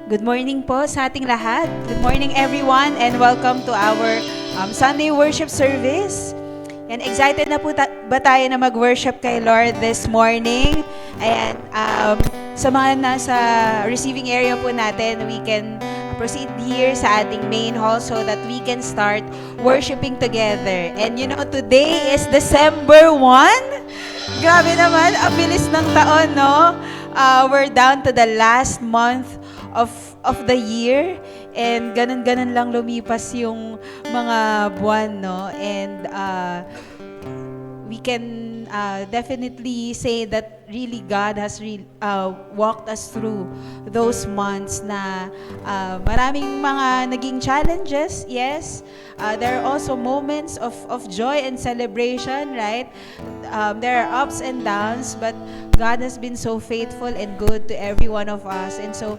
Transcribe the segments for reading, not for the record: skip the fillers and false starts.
Good morning po sa ating lahat. Good morning everyone and welcome to our Sunday worship service. And excited na po ba tayo na mag-worship kay Lord this morning? Ayan, sa mga nasa receiving area po natin, we can proceed here sa ating main hall so that we can start worshiping together. And you know, today is December 1. Grabe naman, ang bilis ng taon, no? We're down to the last month of the year, and ganun-ganun lang lumipas yung mga buwan, no? And we can definitely say that really God has walked us through those months na maraming mga naging challenges. Yes, there are also moments of joy and celebration, right? There are ups and downs, but God has been so faithful and good to every one of us. And so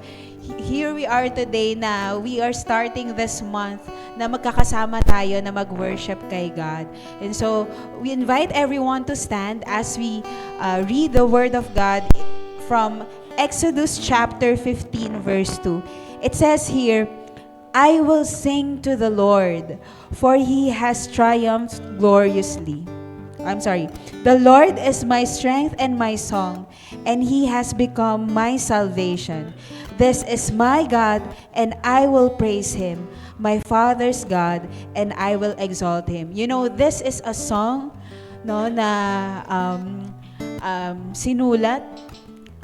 here we are today na we are starting this month na magkakasama tayo na mag-worship kay God. And so we invite everyone to stand as we read the Word of God from Exodus chapter 15 verse 2. It says here, "I will sing to the Lord, for He has triumphed gloriously." The Lord is my strength and my song, and He has become my salvation. This is my God, and I will praise Him, my Father's God, and I will exalt Him. You know, this is a song, no, na sinulat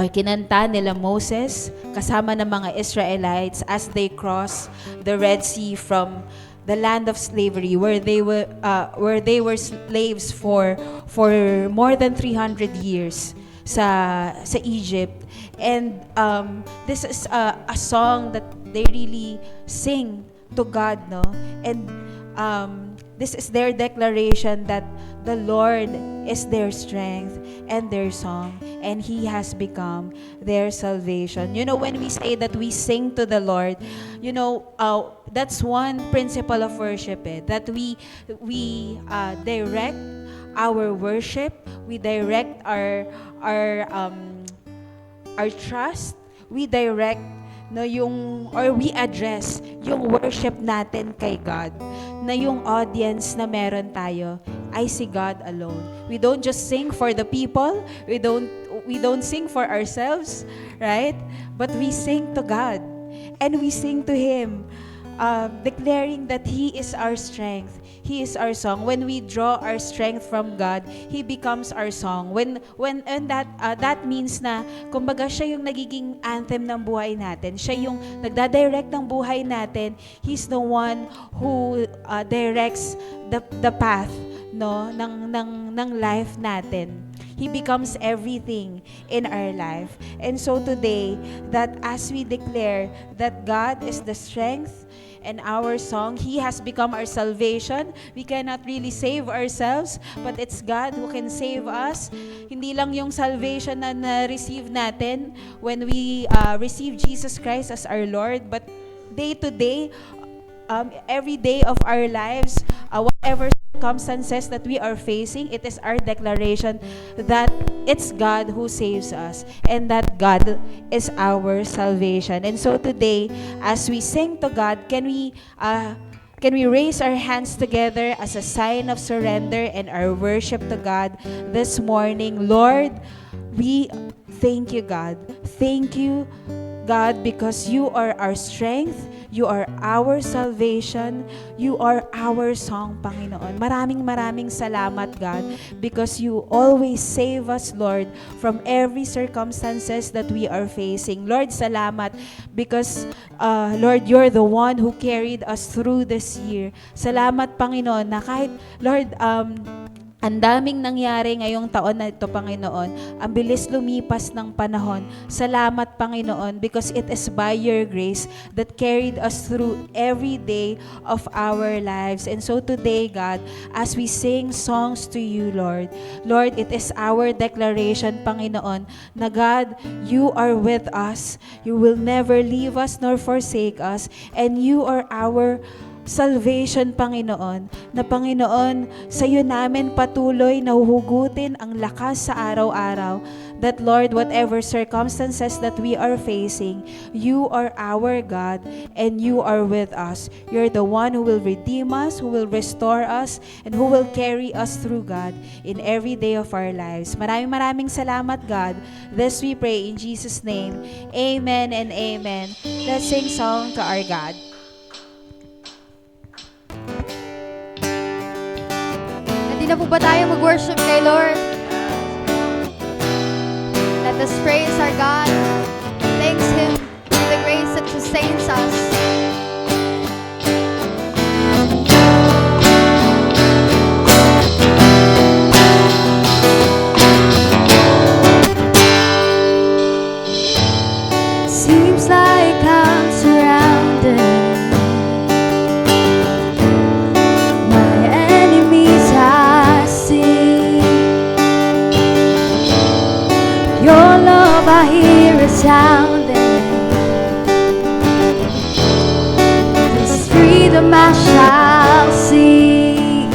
o kinanta nila Moses kasama ng mga Israelites as they cross the Red Sea from the land of slavery where they were slaves for more than 300 years sa Egypt. And this is a song that they really sing to God, no? And this is their declaration that the Lord is their strength and their song, and He has become their salvation. You know, when we say that we sing to the Lord, you know, that's one principle of worship, that we direct our worship, we direct our trust, we direct we address yung worship natin kay God, na yung audience na meron tayo ay si God alone. We don't just sing for the people, we don't sing for ourselves, right? But we sing to God, and we sing to Him, declaring that He is our strength. He is our song. When we draw our strength from God, He becomes our song. And that means na kumbaga siya yung nagiging anthem ng buhay natin. Siya yung nagdadirect ng buhay natin. He's the one who directs the path, no, ng life natin. He becomes everything in our life. And so today, that as we declare that God is the strength and our song, He has become our salvation. We cannot really save ourselves, but it's God who can save us. Hindi lang yung salvation na na-receive natin when we receive Jesus Christ as our Lord, but day to day, every day of our lives, whatever circumstances that we are facing, it is our declaration that it's God who saves us and that God is our salvation. And so today, as we sing to God, can we raise our hands together as a sign of surrender and our worship to God this morning? Lord, we thank you, God. Thank you, God, because you are our strength, you are our salvation, you are our song, Panginoon. Maraming salamat, God, because you always save us, Lord, from every circumstances that we are facing. Lord, salamat because, Lord, you're the one who carried us through this year. Salamat, Panginoon, na kahit, Lord, ang daming nangyari ngayong taon na ito, Panginoon. Ang bilis lumipas ng panahon. Salamat, Panginoon, because it is by your grace that carried us through every day of our lives. And so today, God, as we sing songs to you, Lord, it is our declaration, Panginoon, na God, you are with us. You will never leave us nor forsake us. And you are our salvation, Panginoon, na Panginoon, sa iyo namin patuloy na huhugutin ang lakas sa araw-araw. That Lord, whatever circumstances that we are facing, you are our God and you are with us. You're the one who will redeem us, who will restore us, and who will carry us through, God, in every day of our lives. Maraming salamat, God. This we pray in Jesus' name. Amen and amen. Let's sing song to our God. Hindi na po ba tayo mag-worship kay Lord? Let us praise our God. Thanks Him for the grace that sustains us. Seems like I'm surrounded. My enemies I see. Your love I hear resounding. This freedom I shall see.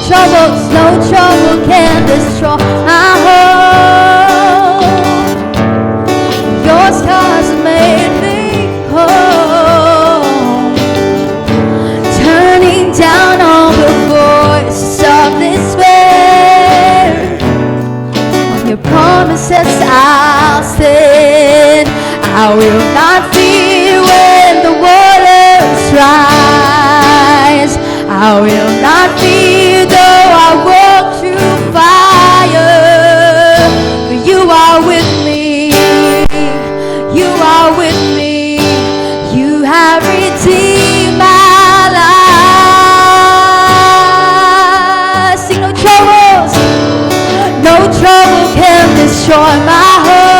Troubles, no trouble can destroy my hope. Your scars have made me whole. Turning down all the voices of despair. On your promises I'll stand. I will not fear when the waters rise. I will not fear though I walk through fire. For you are with me. You are with me. You have redeemed my life. See, no troubles, no trouble can destroy my hope.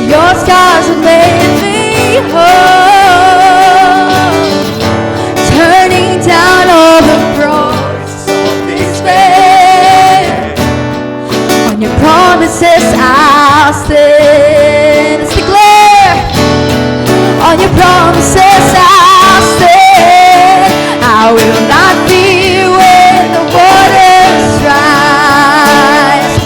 Your scars have made me whole. Turning down all the roads of despair. On your promises I'll stand. Let's declare. On your promises I'll stand. I will not fear when the waters rise.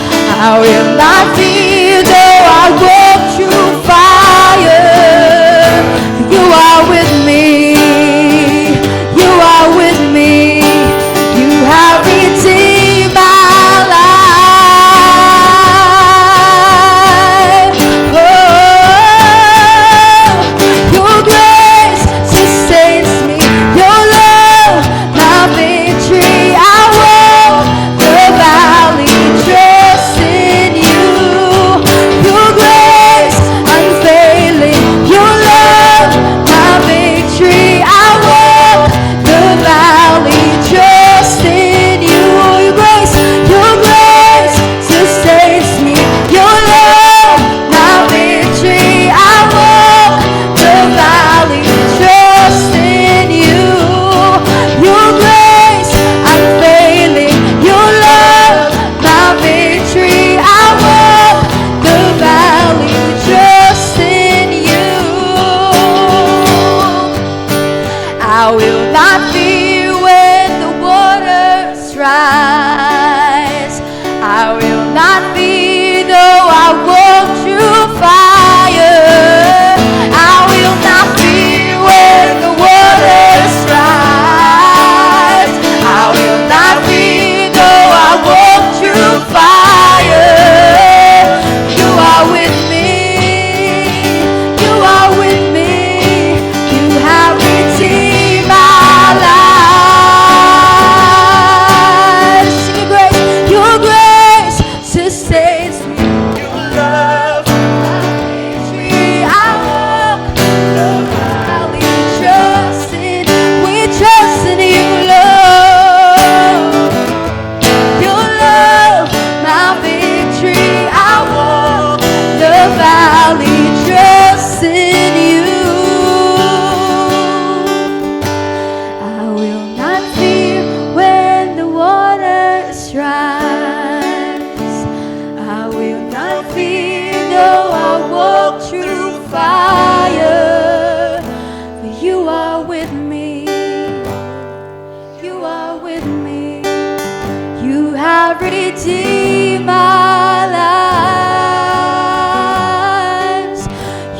have redeemed our lives.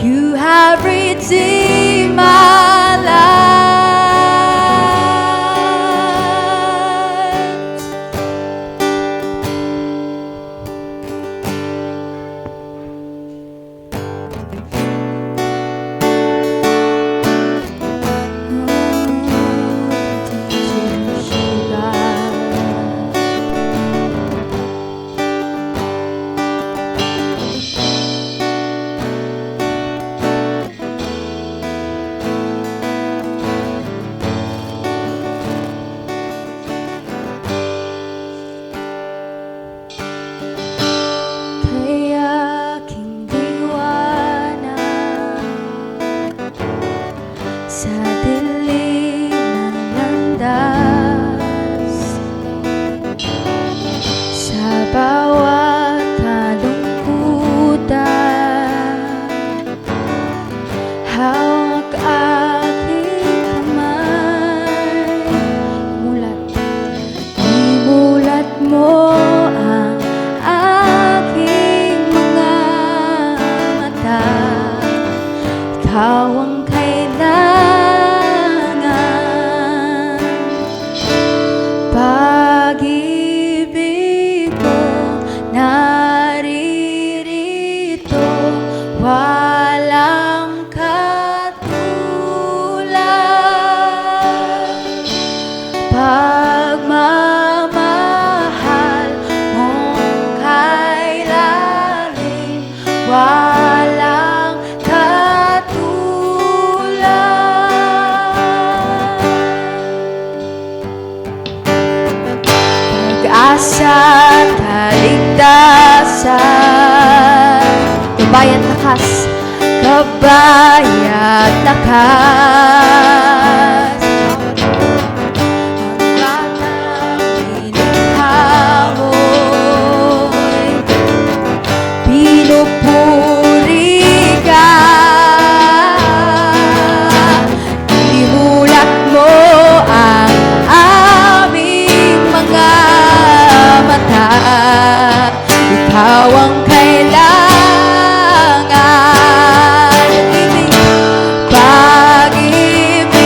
You have redeemed our lives. Kaya aking diwanag sa dilim ng landas, sa bawat kalungkutan, hawak aking kamay. Imulat mo ang aking mga mata. Ikaw ang kailangan. Pag-ibig ko naririto, walang katulad. Pagmamahal mong kailalim, walang katulad. Pag-asa at kaligtasan, gabay at lakas, gabay at lakas. Ang batang nilikha mo'y pinupuri ka. Imulat mo ang aming mga mata. Ikaw ang kailangan. Pag-ibig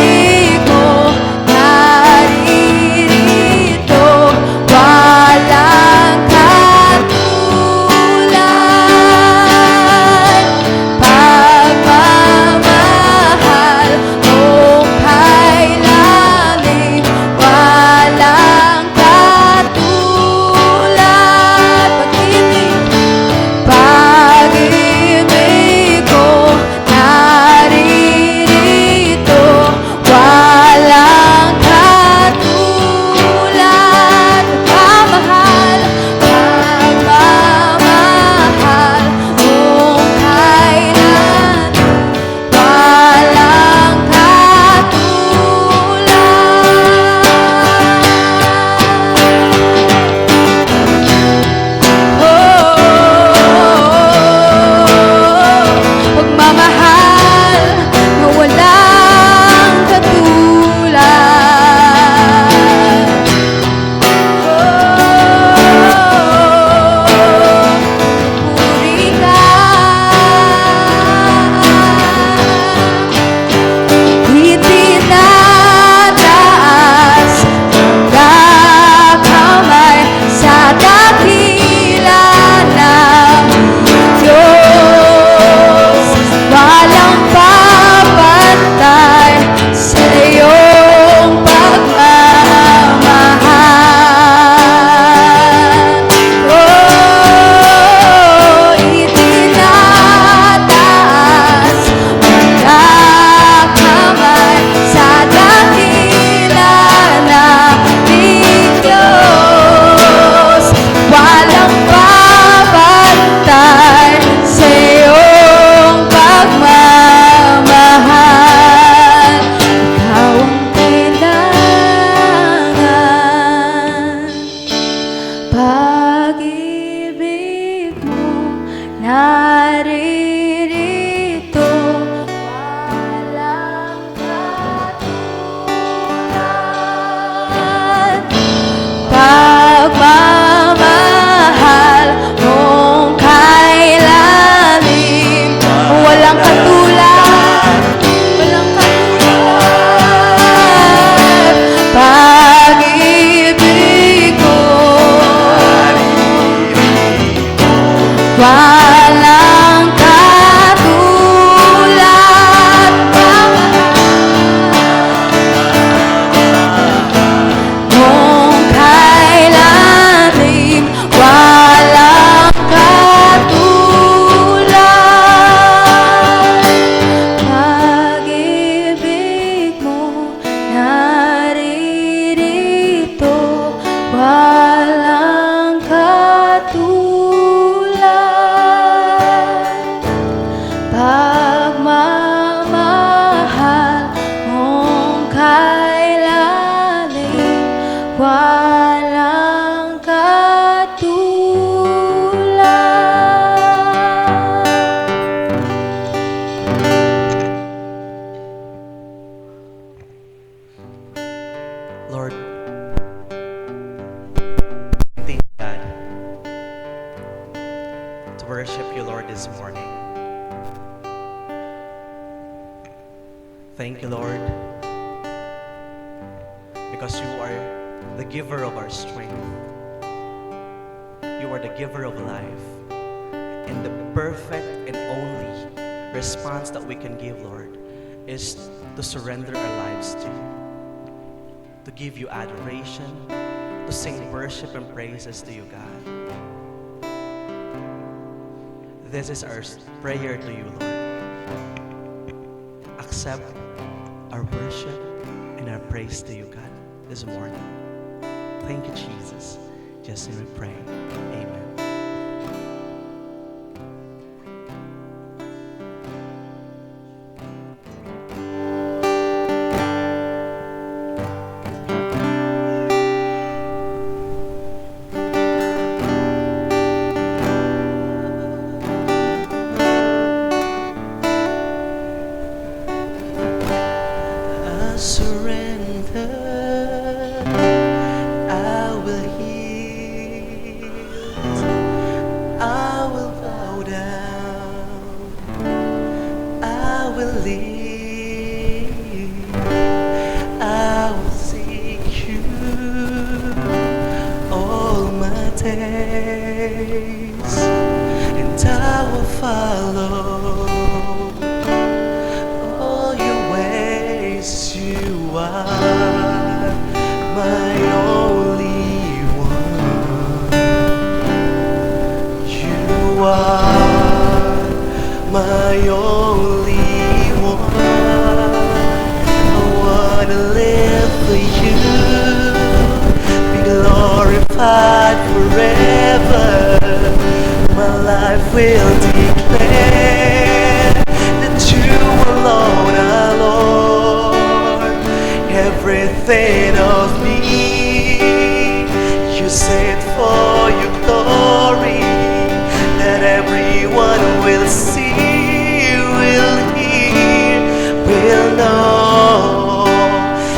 worship you, Lord, this morning. Thank you, Lord, because you are the giver of our strength. You are the giver of life. And the perfect and only response that we can give, Lord, is to surrender our lives to you, to give you adoration, to sing worship and praises to you, God. This is our prayer to you, Lord. Accept our worship and our praise to you, God, this morning. Thank you, Jesus. Just we pray. Amen. I surrender. I will yield. I will bow down. I will live. I will seek you all my days, and I will follow all your ways. You are my only one. You are my only one. I wanna live for you, be glorified forever. My life will declare that you alone are Lord. Everything of me, you said for your glory, that everyone will see, will hear, will know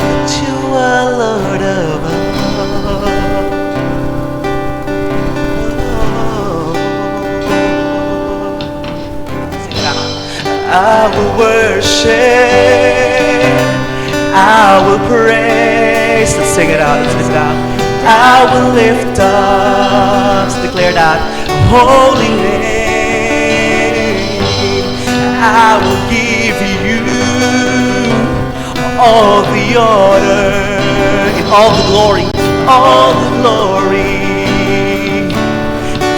that you are Lord of all. I will worship, I will praise. Let's sing it out, let's sing it out. I will lift up, let's declare that holy name. I will give you all the honor and all the glory, all the glory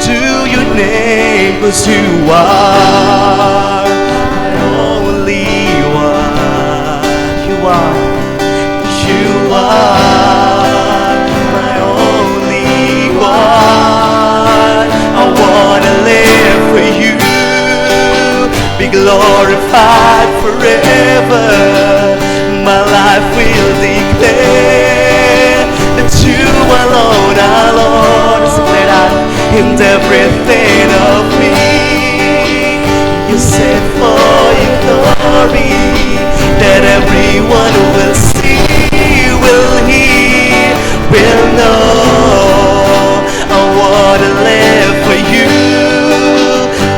to your name, 'cause you are you are my only one. I wanna live for you, be glorified forever. My life will declare that you alone are Lord. Declare that in everything of me, you said for your glory, that everyone will see, will hear, will know. I wanna live for you,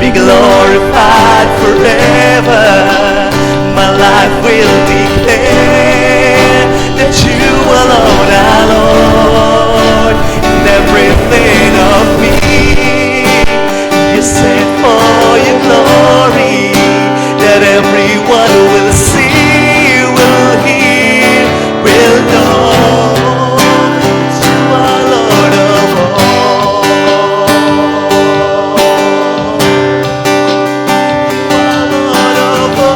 be glorified forever. My life will declare that you alone are Lord. In everything of me, you said for your glory, that everyone will see, will hear, will know that you are Lord of all. You are Lord of all.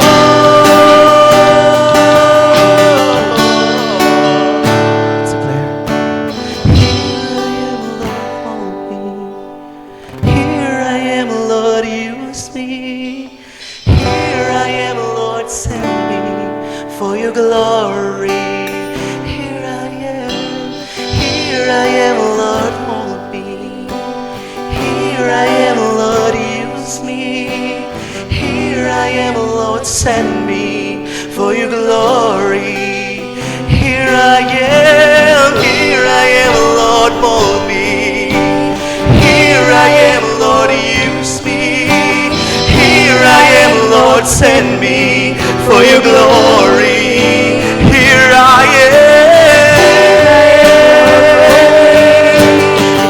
Declare. Here I am, Lord, hold me. Here I am, Lord, use me. Here I am, Lord, send me for your glory. Here I am, Lord, hold me. Here I am, Lord, use me. Here I am, Lord, send me for your glory. Here I am, Lord, mold me. Here I am, Lord, use me. Lord, send me for your glory. Here I am.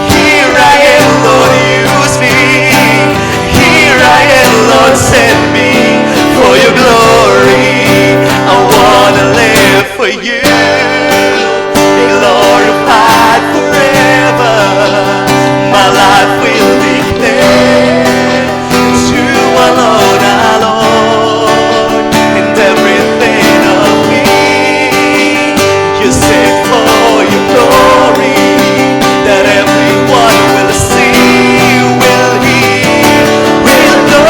Here I am, Lord, use me. Here I am, Lord, send me for your glory. I wanna live for you, be glorified forever. My life will declare that you alone are Lord, and everything of me. You said for your glory, that everyone will see, will hear, will know.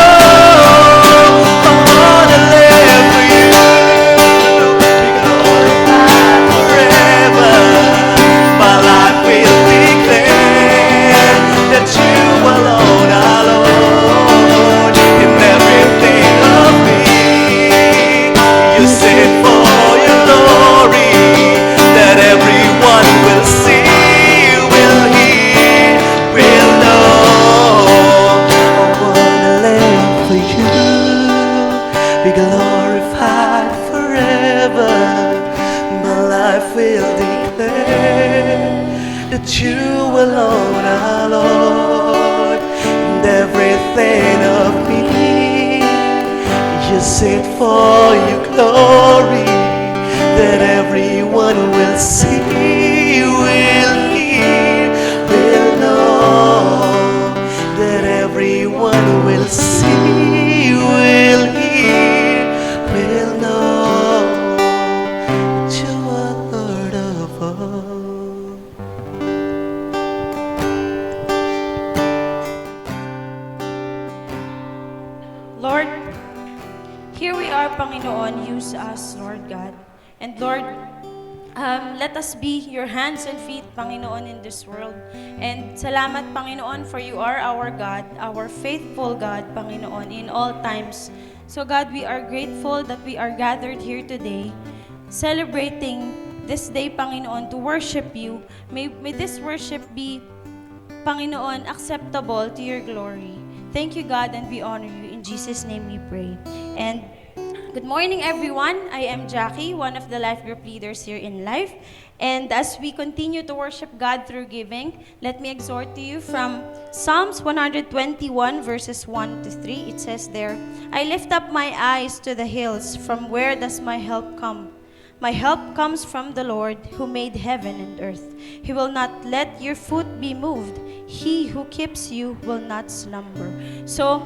I wanna live for you, be glorified forever. My life will declare that you alone are Lord in everything of me. You said for your glory, that everyone will see, will hear, will know. I wanna live for you, be glorified forever. My life will declare that you alone are Lord, and everything of me. You said for your glory, that everyone will see, will hear, will know. That everyone will see, will hear, will know that you are Lord of all. Lord, here we are, Panginoon. Use us, Lord God. And Lord, let us be your hands and feet, Panginoon, in this world. And salamat, Panginoon, for you are our God, our faithful God, Panginoon, in all times. So God, we are grateful that we are gathered here today, celebrating this day, Panginoon, to worship you. May this worship be, Panginoon, acceptable to your glory. Thank you, God, and we honor you. In Jesus' name we pray. And good morning, everyone. I am Jackie, one of the life group leaders here in Life. And as we continue to worship God through giving, let me exhort to you from Psalms 121, verses 1 to 3. It says there, I lift up my eyes to the hills. From where does my help come? My help comes from the Lord who made heaven and earth. He will not let your foot be moved. He who keeps you will not slumber. So,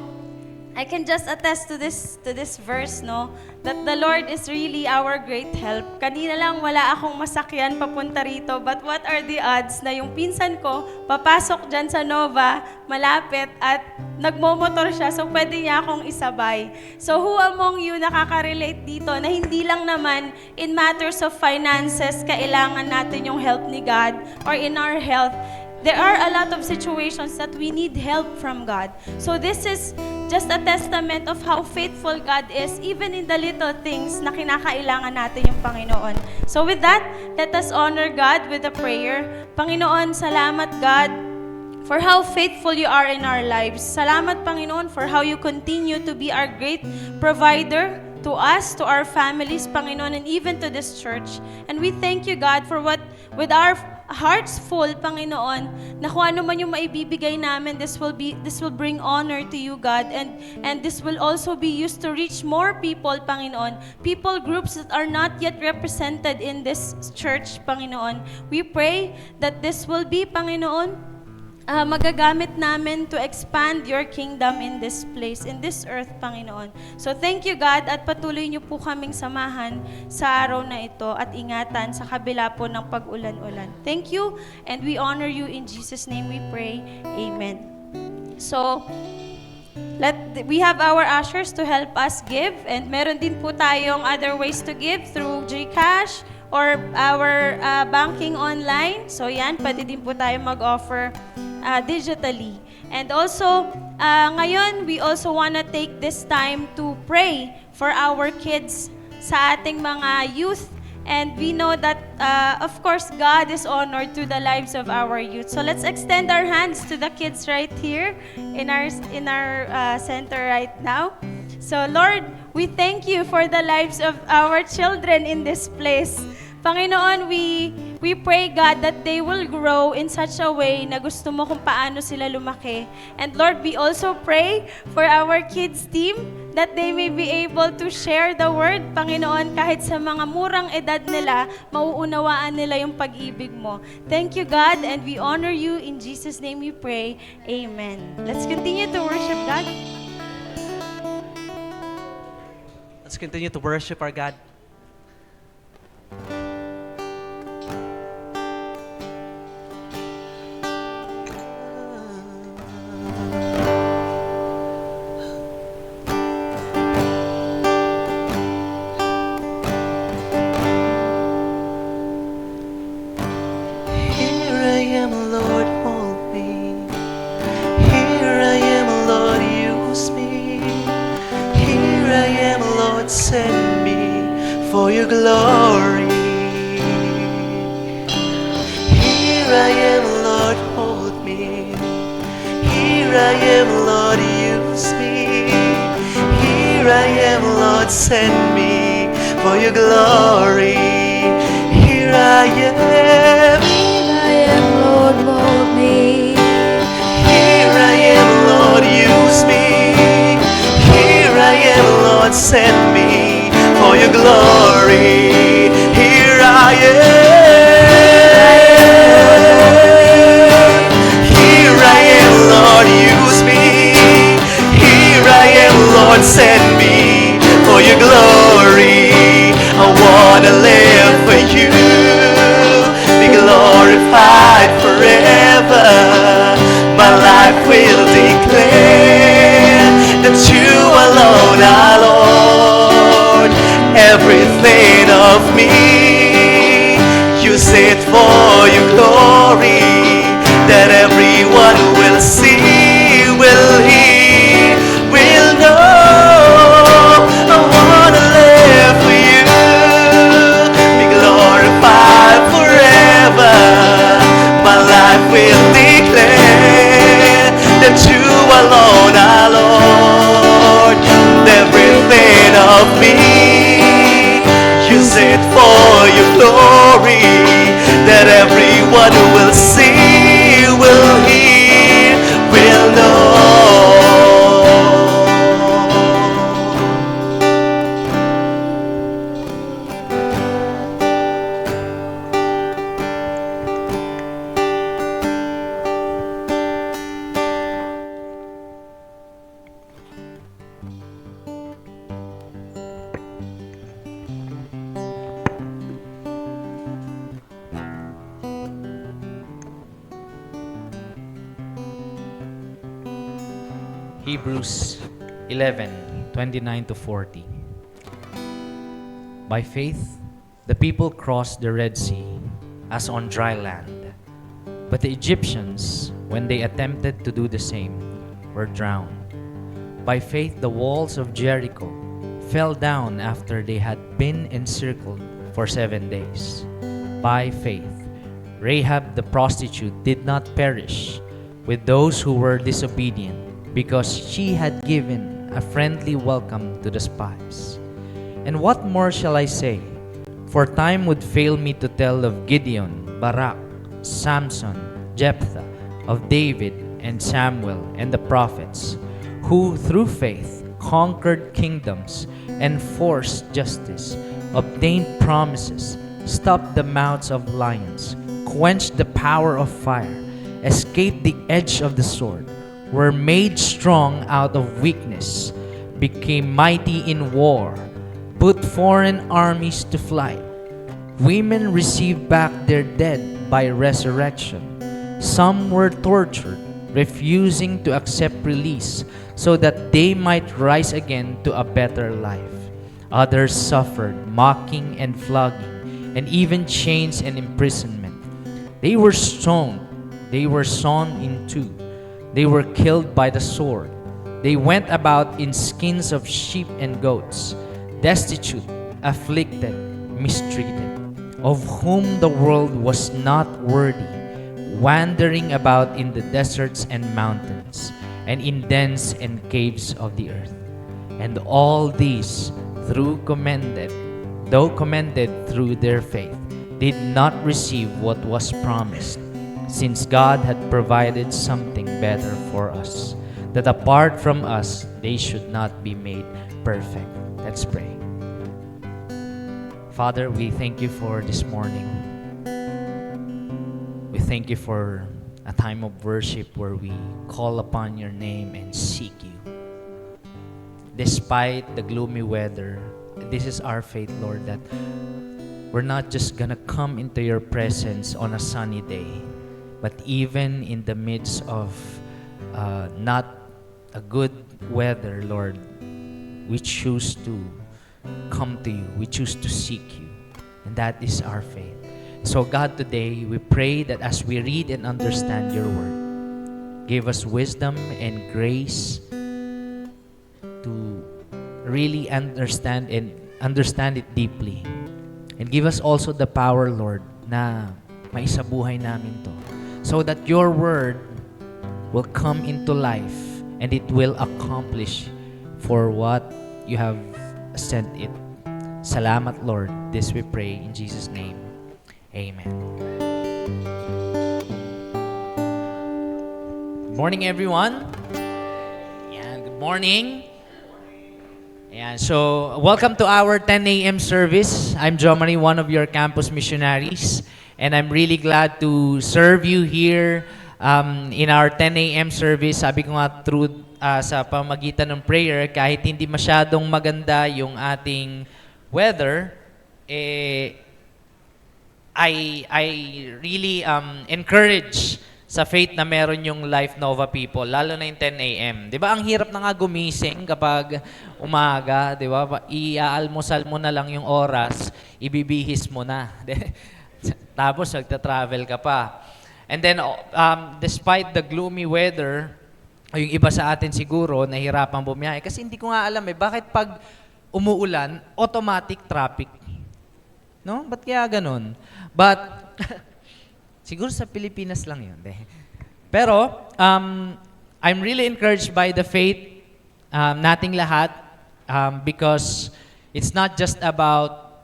I can just attest to this verse, no? That the Lord is really our great help. Kanina lang wala akong masakyan papunta rito, but what are the odds na yung pinsan ko papasok dyan sa Nova, malapit, at nagmomotor siya, so pwede niya akong isabay. So who among you nakaka-relate dito na hindi lang naman in matters of finances, kailangan natin yung help ni God or in our health. There are a lot of situations that we need help from God. So this is just a testament of how faithful God is, even in the little things na kinakailangan natin yung Panginoon. So with that, let us honor God with a prayer. Panginoon, salamat God for how faithful you are in our lives. Salamat, Panginoon, for how you continue to be our great provider to us, to our families, Panginoon, and even to this church. And we thank you, God, for what, with our hearts full, Panginoon, na kung ano man yung maibibigay namin, this will bring honor to you, God, and this will also be used to reach more people, Panginoon, people groups that are not yet represented in this church, Panginoon. We pray that this will be, Panginoon, magagamit namin to expand your kingdom in this place, in this earth, Panginoon. So thank you, God, at patuloy niyo po kaming samahan sa araw na ito at ingatan sa kabila po ng pag-ulan-ulan. Thank you, and we honor you. In Jesus' name we pray. Amen. So, we have our ushers to help us give, and meron din po tayong other ways to give through GCash or our banking online. So yan, pwede din po tayo mag-offer digitally. And also, ngayon, we also want to take this time to pray for our kids, sa ating mga youth. And we know that, of course, God is honored through the lives of our youth. So let's extend our hands to the kids right here in our center right now. So Lord, we thank you for the lives of our children in this place. Panginoon, we pray, God, that they will grow in such a way na gusto mo kung paano sila lumaki. And Lord, we also pray for our kids team that they may be able to share the word, Panginoon, kahit sa mga murang edad nila, mauunawaan nila yung pag-ibig mo. Thank you, God, and we honor you. In Jesus' name we pray. Amen. Let's continue to worship God. Let's continue to worship our God. Here I am, Lord, hold me. Here I am, Lord, use me. Here I am, Lord, send me for your glory. Here I am, Lord, hold me. Here I am, Lord, use me. Here I am, Lord, send me for your glory. Here I am. I am, Lord, mold me. Here I am, Lord, use me. Here I am, Lord, send me for your glory. Here I am. Here I am, Lord, use me. Here I am, Lord, send me for your glory. I wanna live for you, be glorified forever. My life will declare that you alone are Lord. Everything of me, use it for your glory, that everyone will see, will hear, will know. I wanna live for you, be glorified forever. My life will declare that you alone are Lord. Everything of me, use it for your glory, that everyone will see, will hear, will know. Hebrews 11:29 to 40. By faith, the people crossed the Red Sea as on dry land. But the Egyptians, when they attempted to do the same, were drowned. By faith, the walls of Jericho fell down after they had been encircled for 7 days. By faith, Rahab the prostitute did not perish with those who were disobedient, because she had given a friendly welcome to the spies. And what more shall I say? For time would fail me to tell of Gideon, Barak, Samson, Jephthah, of David and Samuel and the prophets, who through faith conquered kingdoms, enforced justice, obtained promises, stopped the mouths of lions, quenched the power of fire, escaped the edge of the sword, were made strong out of weakness, became mighty in war, put foreign armies to flight. Women received back their dead by resurrection. Some were tortured, refusing to accept release so that they might rise again to a better life. Others suffered mocking and flogging, and even chains and imprisonment. They were stoned, they were sawn in two. They were killed by the sword. They went about in skins of sheep and goats, destitute, afflicted, mistreated, of whom the world was not worthy, wandering about in the deserts and mountains, and in dens and caves of the earth. And all these, though commended through their faith, did not receive what was promised, since God had provided something better for us, that apart from us, they should not be made perfect. Let's pray. Father, we thank you for this morning. We thank you for a time of worship where we call upon your name and seek you. Despite the gloomy weather, this is our faith, Lord, that we're not just gonna come into your presence on a sunny day, but even in the midst of not a good weather, Lord, we choose to come to you. We choose to seek you. And that is our faith. So God, today, we pray that as we read and understand your word, give us wisdom and grace to really understand it deeply. And give us also the power, Lord, na maisabuhay namin to. So that your word will come into life and it will accomplish for what you have sent it. Salamat, Lord. This we pray in Jesus' name. Amen. Good morning, everyone. Yeah, good morning. Yeah, so welcome to our 10 a.m. service. I'm Jo Marie, one of your campus missionaries, and I'm really glad to serve you here in our 10 a.m. service. Sabi ko nga through sa pamagitan ng prayer, kahit hindi masyadong maganda yung ating weather, I really encourage sa faith na meron yung Life Nova people, lalo na yung 10 a.m. Di ba, ang hirap na nga gumising kapag umaga, di ba? Iaalmusal mo na lang yung oras, ibibihis mo na. Tapos nagta-travel ka pa. And then, despite the gloomy weather, yung iba sa atin siguro, nahirapan bumiyahe. Kasi hindi ko nga alam bakit pag umuulan, automatic traffic. No? Ba't kaya ganun? But, siguro sa Pilipinas lang yun. Pero, I'm really encouraged by the faith nating lahat because it's not just about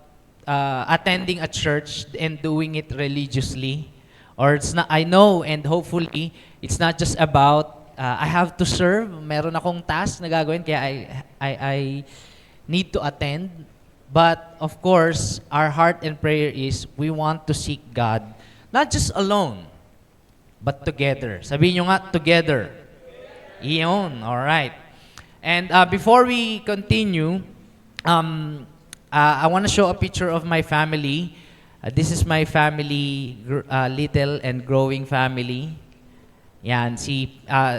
attending a church and doing it religiously. Or it's not, I know and hopefully, it's not just about I have to serve. Meron akong task na gagawin kaya I need to attend. But of course, our heart and prayer is we want to seek God, not just alone, but together. Sabihin nyo nga, together. Iyon, all right. And before we continue, I want to show a picture of my family. This is my family, little and growing family. Yan,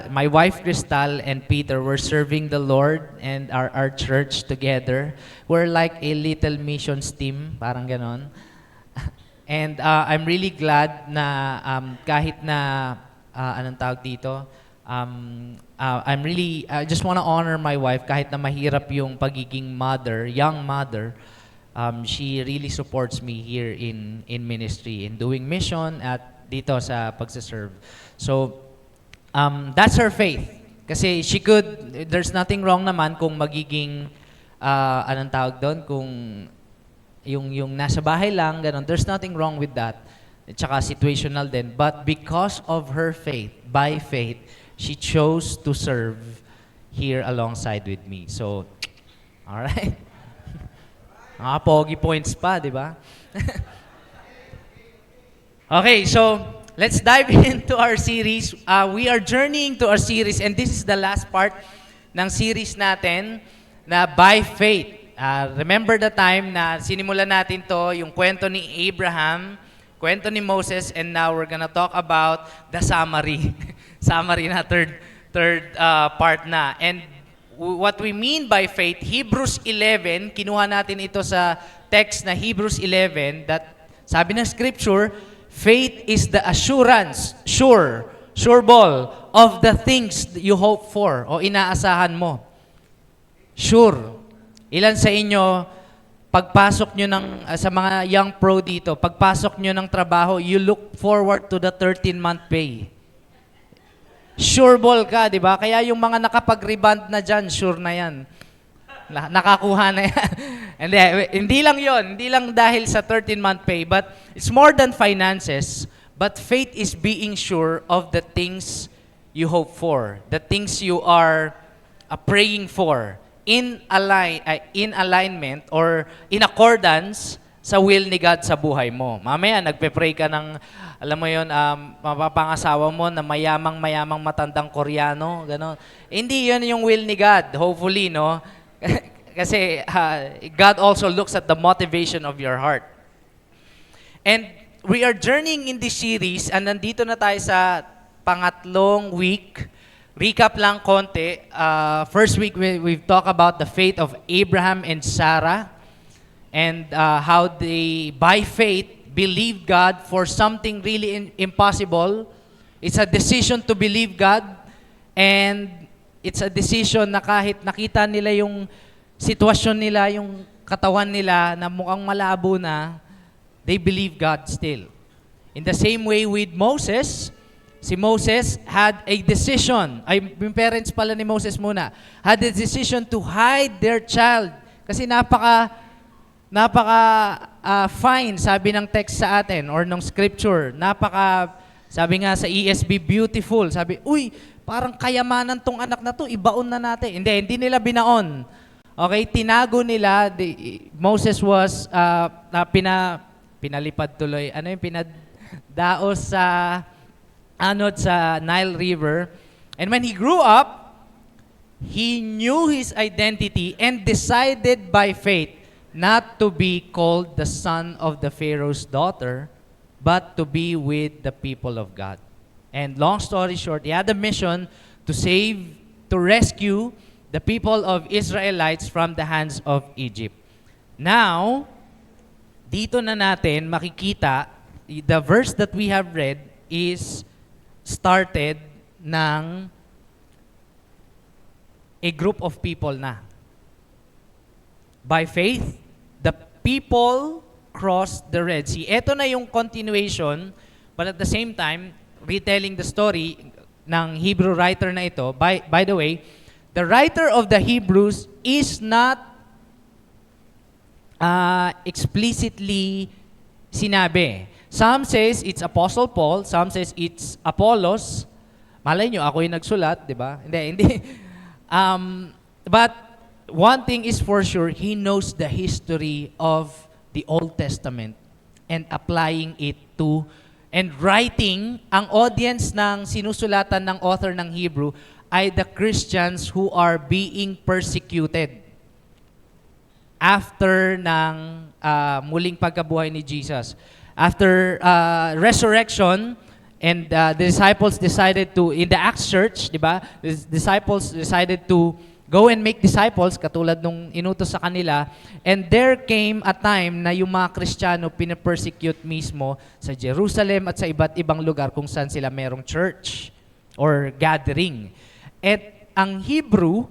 my wife Crystal and Peter were serving the Lord and our church together. We're like a little missions team, parang ganon. And I'm really glad na kahit na, anong tawag dito, I just want to honor my wife kahit na mahirap yung pagiging mother, young mother. She really supports me here in ministry, in doing mission at dito sa pagsaserve. So, that's her faith. Kasi there's nothing wrong naman kung magiging, anong tawag doon, kung yung nasa bahay lang, ganun. There's nothing wrong with that. At saka situational din. But because of her faith, by faith, she chose to serve here alongside with me. So, alright. Mga pogi points pa, di ba? Okay, so, let's dive into our series. We are journeying to our series and this is the last part ng series natin na By Faith. Remember the time na sinimulan natin to, yung kwento ni Abraham, kwento ni Moses, and now we're gonna talk about the summary. Summary na third part na. And what we mean by faith, Hebrews 11, kinuha natin ito sa text na Hebrews 11, that sabi ng scripture, faith is the assurance, sure ball of the things you hope for o inaasahan mo. Sure. Ilan sa inyo, pagpasok nyo sa mga young pro dito, pagpasok nyo ng trabaho, you look forward to the 13-month pay. Sure ball ka, di ba? Kaya yung mga nakapag-reband na dyan, sure na yan. Nakakuha na yan. Hindi lang yon, hindi lang dahil sa 13-month pay, but it's more than finances, but faith is being sure of the things you hope for, the things you are praying for, in alignment or in accordance sa will ni God sa buhay mo. Mamaya, nagpe-pray ka ng, alam mo yon, mapapangasawa mo na mayamang matandang Koreano, gano'n. Hindi yon yung will ni God, hopefully, no? Kasi God also looks at the motivation of your heart. And we are journeying in this series, and nandito na tayo sa pangatlong week. Recap lang konti. First week, we've talked about the faith of Abraham and Sarah, and how they, by faith, believed God for something really impossible. It's a decision to believe God, and it's a decision na kahit nakita nila yung sitwasyon nila, yung katawan nila na mukhang malabo na, they believe God still. In the same way with Moses, si Moses had a decision, yung parents pala ni Moses muna, had a decision to hide their child. Kasi fine, sabi ng text sa atin or ng scripture, sabi nga sa ESV, beautiful. Sabi, uy, parang kayamanan tong anak na to, ibaon na natin. Hindi nila binaon. Okay, tinago nila. Moses was, pinalipad tuloy. Ano yung pinadaos sa Nile River. And when he grew up, he knew his identity and decided by faith not to be called the son of the Pharaoh's daughter, but to be with the people of God. And long story short, he had a mission to rescue the people of Israelites from the hands of Egypt. Now, dito na natin makikita, the verse that we have read is started ng a group of people na. By faith, the people crossed the Red Sea. Ito na yung continuation, but at the same time, retelling the story ng Hebrew writer na ito. By the way, the writer of the Hebrews is not explicitly sinabi. Some says it's Apostle Paul, some says it's Apollos. Malay nyo, ako yung nagsulat, di ba? Hindi. But one thing is for sure, he knows the history of the Old Testament and applying it to, and writing, ang audience ng sinusulatan ng author ng Hebrew ay the Christians who are being persecuted after ng muling pagkabuhay ni Jesus. After resurrection, and the disciples decided to, in the Acts Church, di ba? The disciples decided to go and make disciples, katulad nung inutos sa kanila. And there came a time na yung mga Kristiyano pinapersecute mismo sa Jerusalem at sa iba't ibang lugar kung saan sila merong church or gathering. At ang Hebrews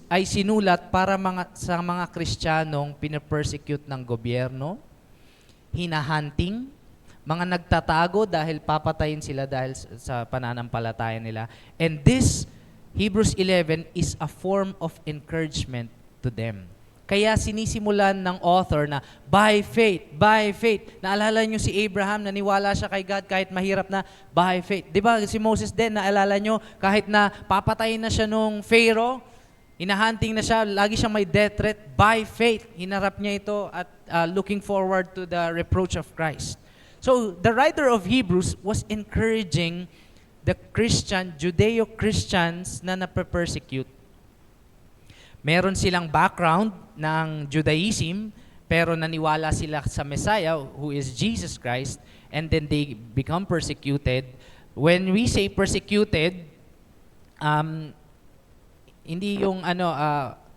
ay sinulat para sa mga Kristiyanong pinapersecute ng gobyerno, hinahunting, mga nagtatago dahil papatayin sila dahil sa pananampalataya nila. And this Hebrews 11 is a form of encouragement to them. Kaya sinisimulan ng author na by faith. Naalala nyo si Abraham, naniwala siya kay God kahit mahirap na by faith. Di ba si Moses din, naalala nyo, kahit na papatayin na siya nung Pharaoh, hinahunting na siya, lagi siyang may death threat, by faith, hinarap niya ito at looking forward to the reproach of Christ. So the writer of Hebrews was encouraging the Judeo-Christians na nape-persecute. Meron silang background ng Judaism, pero naniwala sila sa Messiah, who is Jesus Christ, and then they become persecuted. When we say persecuted, hindi yung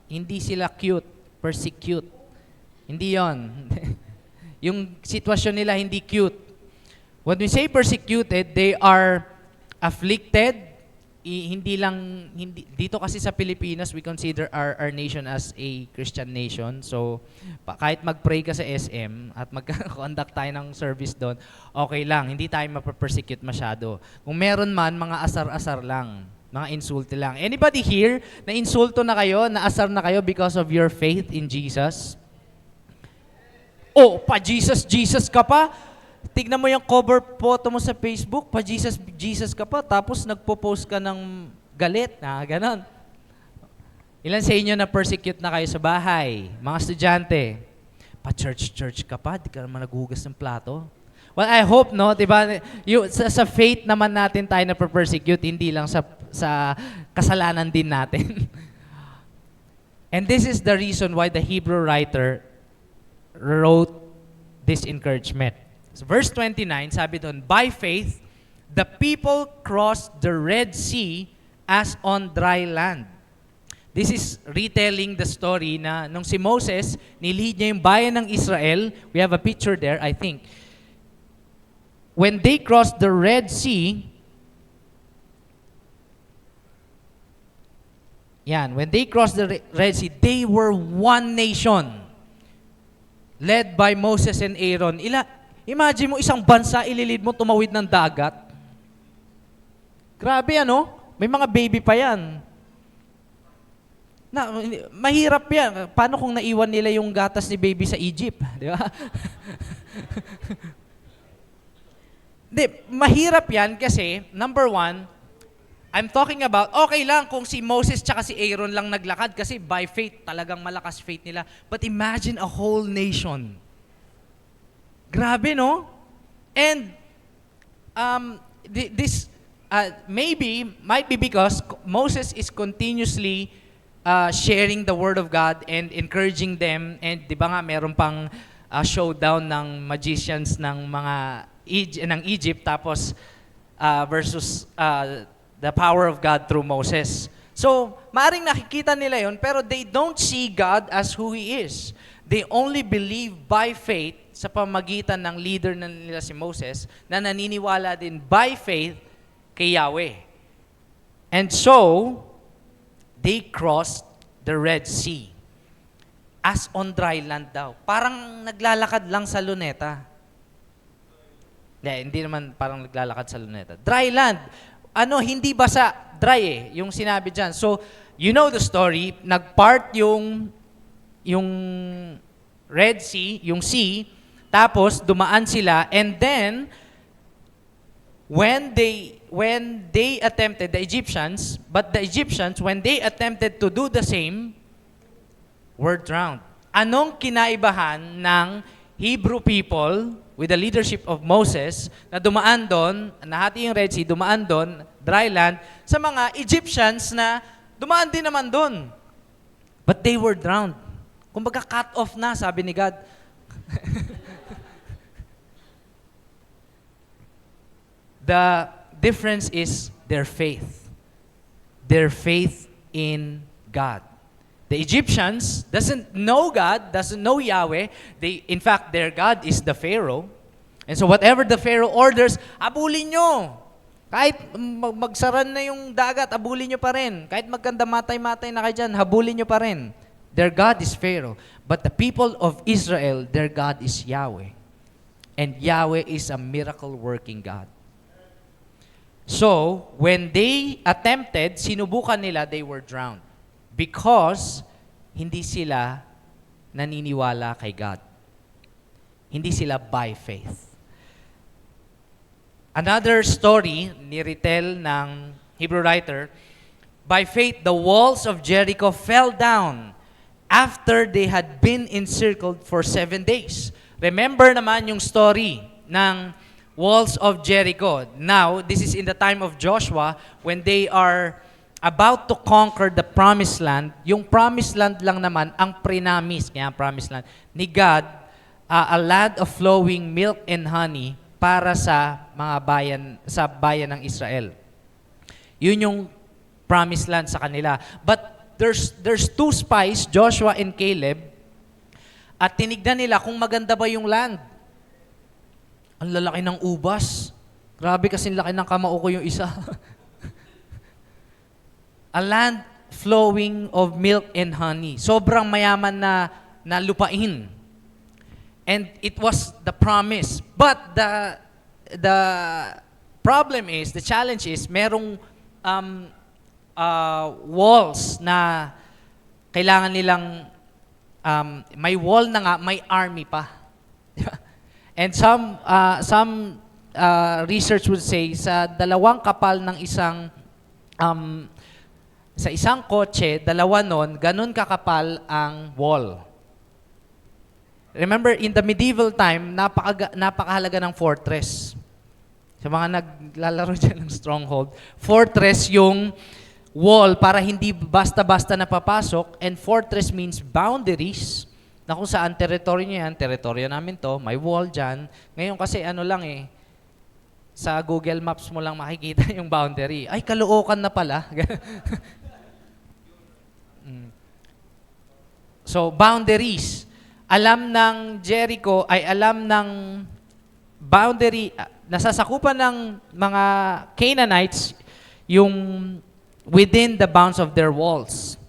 hindi sila cute, persecute. Hindi yon. Yung sitwasyon nila hindi cute. When we say persecuted, they are afflicted. Dito kasi sa Pilipinas, we consider our nation as a Christian nation. So, kahit mag-pray ka sa SM at mag-conduct tayo ng service doon, okay lang, hindi tayo mapapersecute masyado. Kung meron man, mga asar-asar lang. Mga insulto lang. Anybody here na insulto na kayo, naasar na kayo because of your faith in Jesus? Oh, pa-Jesus, Jesus ka pa? Tignan mo yung cover photo mo sa Facebook, pa-Jesus, Jesus ka pa, tapos nagpo-post ka ng galit, ganon. Ilan sa inyo na persecute na kayo sa bahay? Mga estudyante, pa-church ka pa, di ka naman naghugas ng plato. Well, I hope, no, diba, sa faith naman natin tayo na persecute, hindi lang sa kasalanan din natin. And this is the reason why the Hebrew writer wrote this encouragement. So verse 29, sabi doon, by faith, the people crossed the Red Sea as on dry land. This is retelling the story na nung si Moses, nilihid niya yung bayan ng Israel. We have a picture there, I think. When they crossed the Red Sea, when they crossed the Red Sea, they were one nation, led by Moses and Aaron. Imagine mo, isang bansa, ililid mo, tumawid ng dagat. Grabe, ano? May mga baby pa yan. Mahirap yan. Paano kung naiwan nila yung gatas ni baby sa Egypt? Di ba? Mahirap yan kasi, number one, I'm talking about, okay lang kung si Moses tsaka si Aaron lang naglakad kasi by faith, talagang malakas faith nila. But imagine a whole nation. Grabe, no? And this might be because Moses is continuously sharing the word of God and encouraging them. And di ba nga, meron pang showdown ng magicians ng ng Egypt tapos versus the power of God through Moses. So, maaring nakikita nila yon pero they don't see God as who He is. They only believe by faith sa pamagitan ng leader na nila si Moses na naniniwala din by faith kay Yahweh. And so, they crossed the Red Sea as on dry land daw. Parang naglalakad lang sa luneta. Hindi naman parang naglalakad sa luneta. Dry land. Hindi basa. Dry yung sinabi dyan. So, you know the story. Nagpart yung Red Sea, yung sea, tapos dumaan sila, and then, when they attempted, the Egyptians, when they attempted to do the same, were drowned. Anong kinaibahan ng Hebrew people with the leadership of Moses na dumaan doon, nahati yung Red Sea, dumaan doon, dry land, sa mga Egyptians na dumaan din naman doon. But they were drowned. Kumbaga cut off na, sabi ni God. The difference is their faith. Their faith in God. The Egyptians doesn't know God, doesn't know Yahweh. In fact, their God is the Pharaoh. And so whatever the Pharaoh orders, abulin nyo. Kahit magsaran na yung dagat, abulin nyo pa rin. Kahit magkanda matay-matay na kayo dyan, habulin nyo pa rin. Their God is Pharaoh. But the people of Israel, their God is Yahweh. And Yahweh is a miracle-working God. So, when they attempted, sinubukan nila, they were drowned. Because hindi sila naniniwala kay God. Hindi sila by faith. Another story, niretel ng Hebrew writer, by faith, the walls of Jericho fell down after they had been encircled for 7 days. Remember naman yung story ng walls of Jericho. Now, this is in the time of Joshua when they are about to conquer the promised land. Yung promised land lang naman ang prinamis, kaya promised land, ni God, a land of flowing milk and honey para sa mga bayan ng Israel. Yun yung promised land sa kanila. But there's two spies, Joshua and Caleb, at tinignan nila kung maganda ba yung land. Ang lalaki ng ubas. Grabe kasing laki ng kamao ko yung isa. A land flowing of milk and honey. Sobrang mayaman na lupain. And it was the promise. But the problem is, the challenge is, merong walls na kailangan nilang may wall na nga, may army pa. Di ba? And some research would say sa dalawang kapal ng sa isang kotse, dalawa nun, ganun kakapal ang wall. Remember, in the medieval time, napakahalaga ng fortress. Sa mga naglalaro dyan ng stronghold, fortress yung wall para hindi basta-basta napapasok, and fortress means boundaries, na kung saan teritoryo niya yan, teritoryo namin to, may wall dyan. Ngayon kasi sa Google Maps mo lang makikita yung boundary. Ay, Caloocan na pala. So, boundaries. Alam ng Jericho, alam ng boundary, nasasakupan ng mga Canaanites yung within the bounds of their walls.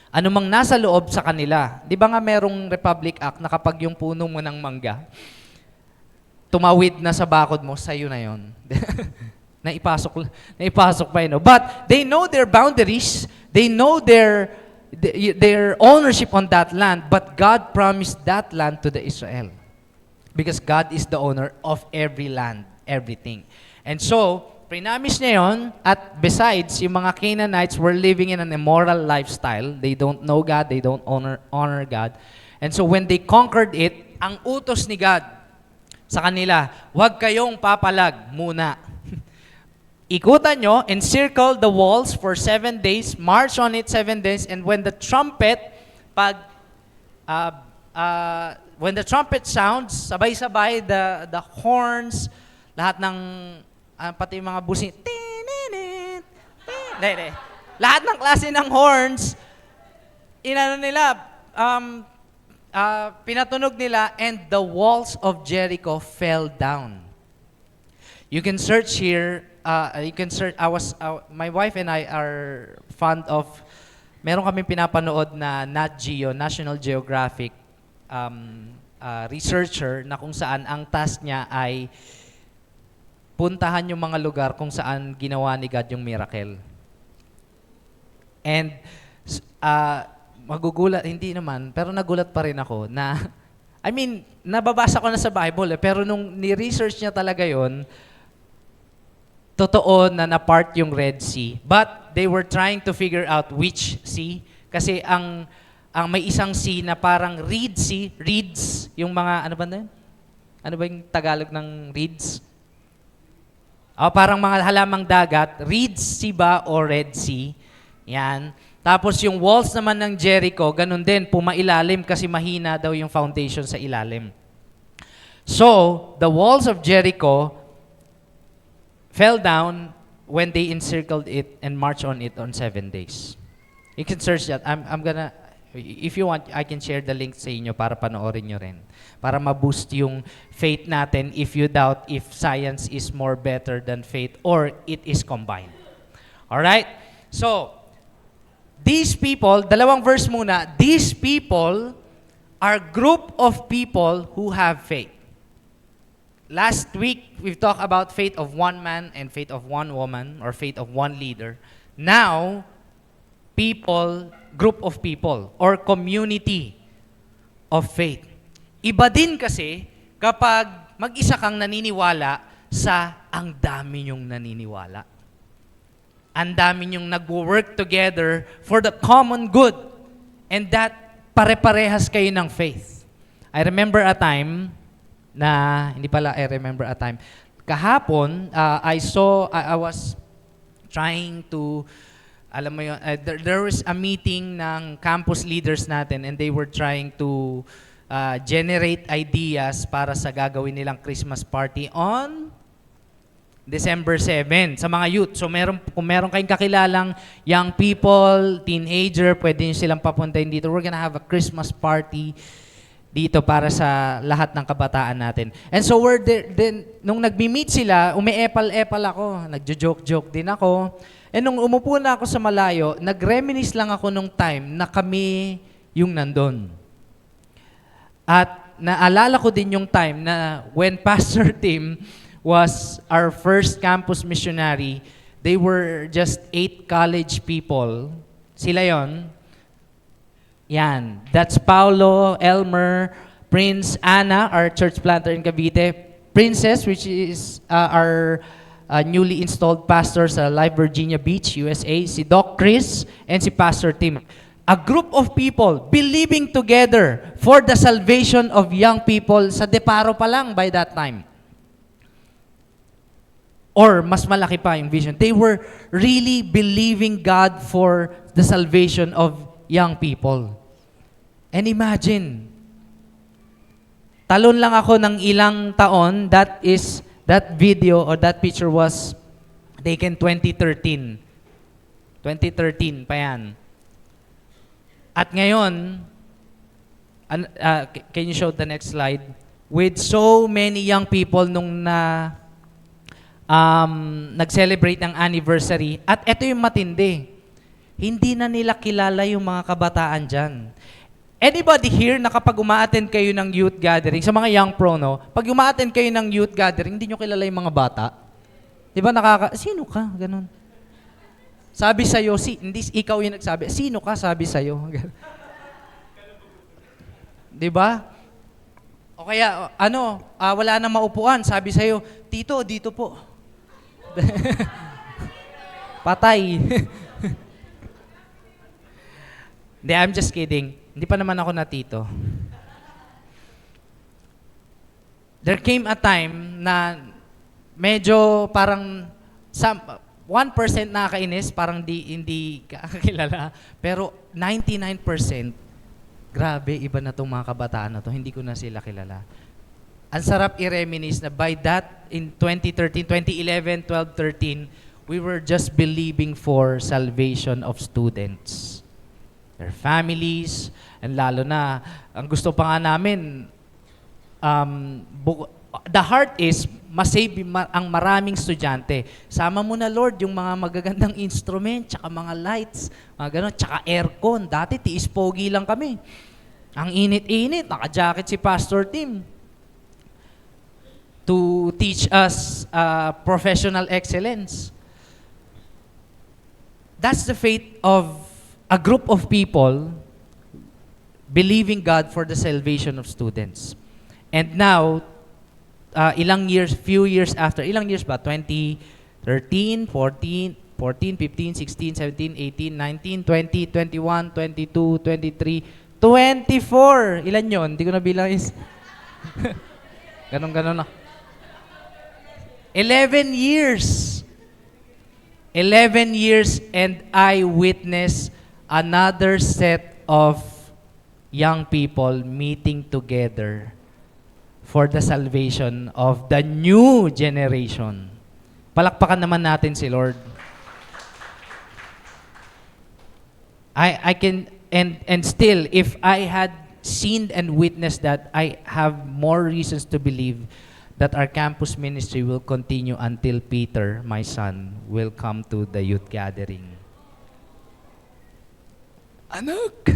Ano mang nasa loob sa kanila. Di ba nga merong Republic Act na kapag yung puno mo ng mangga, tumawid na sa bakod mo, sa'yo na yun. naipasok pa yun. But they know their boundaries, they know their ownership on that land, but God promised that land to the Israel. Because God is the owner of every land, everything. And so, prinamis niya yun, at besides, yung mga Canaanites were living in an immoral lifestyle. They don't know God, they don't honor God. And so when they conquered it, ang utos ni God sa kanila, huwag kayong papalag muna. Ikutan nyo, encircle the walls for 7 days, march on it 7 days, and when the trumpet sounds, sabay-sabay, the horns, lahat ng, pati yung mga busin, lahat ng klase ng horns, pinatunog nila, and the walls of Jericho fell down. You can search here, my wife and I are fond of, meron kaming pinapanood na Nat Geo, National Geographic researcher, na kung saan ang task niya ay puntahan yung mga lugar kung saan ginawa ni God yung miracle. And magugulat, hindi naman, pero nagulat pa rin ako na, nababasa ko na sa Bible, pero nung ni-research niya talaga yon, totoo na na-part yung Red Sea. But they were trying to figure out which sea. Kasi ang may isang sea na parang reed sea, reeds, yung mga, ano ba yung Tagalog ng reeds? Parang mga halamang dagat, Reed Sea ba o Red Sea? Yan. Tapos yung walls naman ng Jericho, ganun din, pumailalim kasi mahina daw yung foundation sa ilalim. So, the walls of Jericho fell down when they encircled it and marched on it on 7 days. You can search that. I'm gonna, if you want, I can share the link sa inyo para panoorin nyo rin. Para ma-boost yung faith natin if you doubt if science is more better than faith or it is combined. Alright? So, these people, dalawang verse muna, these people are group of people who have faith. Last week, we've talked about faith of one man and faith of one woman, or faith of one leader. Now, group of people, or community of faith. Iba din kasi kapag mag-isa kang naniniwala sa ang dami niyong naniniwala. Ang dami niyong nag-work together for the common good. And that pare-parehas kayo ng faith. I remember a time, kahapon, I was trying to, alam mo yun, there was a meeting ng campus leaders natin, and they were trying to generate ideas para sa gagawin nilang Christmas party on December 7 sa mga youth. So kung meron kayong kakilalang young people, teenager, pwede nyo silang papuntahin dito. We're gonna have a Christmas party dito para sa lahat ng kabataan natin. And so nung nagmi-meet sila, umi-epal-epal ako, nagjo-joke-joke din ako. And nung umupo na ako sa malayo, nag-reminisce lang ako nung time na kami yung nandun. At naalala ko din yung time na when Pastor Tim was our first campus missionary, They were just 8 college people. Sila yon. Yan. That's Paulo, Elmer, Prince, Anna, our church planter in Cavite, Princess, which is our newly installed pastor sa Live Virginia Beach, USA, si Doc Chris, and si Pastor Tim. A group of people believing together for the salvation of young people sa Deparo pa lang by that time. Or mas malaki pa yung vision. They were really believing God for the salvation of young people. And imagine, talon lang ako ng ilang taon, that video or that picture was taken 2013. 2013 pa yan. At ngayon, can you show the next slide? With so many young people nung nag-celebrate ng anniversary. At ito yung matindi. Hindi na nila kilala yung mga kabataan dyan. Anybody here na kapag uma-attend kayo ng youth gathering, sa mga young pro, no? Pag uma-attend kayo ng youth gathering, hindi nyo kilala yung mga bata. Di ba sino ka? Ganon. Sabi sa'yo, hindi ikaw yung nagsabi, sino ka? Sabi sa'yo. Di ba? O kaya, wala nang maupuan. Sabi sa'yo, Tito, dito po. Patay. Hindi, I'm just kidding. Hindi pa naman ako natito. There came a time na medyo parang 1% nakakainis, parang hindi kakilala. Pero 99%, grabe, iba na itong mga kabataan na to. Hindi ko na sila kilala. Ang sarap i-reminisce na by that, in 2013, 2011, 12, 13, we were just believing for salvation of students. Their families, and lalo na, ang gusto pa nga namin, the heart is, masave ang maraming estudyante. Sama mo na, Lord, yung mga magagandang instrument, tsaka mga lights, mga ganon, tsaka aircon. Dati, tiis pogi lang kami. Ang init-init, naka-jacket si Pastor Tim to teach us professional excellence. That's the faith of a group of people believing God for the salvation of students. And now, few years after, ilang years ba? 2013, 14, 15, 16, 17, 18, 19, 20, 21, 22, 23, 24. Ilan yon? Hindi ko na bilang is. Ganon na. 11 years. 11 years and I witnessed another set of young people meeting together for the salvation of the new generation. Palakpakan naman natin si Lord. I can, and still, if I had seen and witnessed that, I have more reasons to believe that our campus ministry will continue until Peter, my son, will come to the youth gathering. Anak!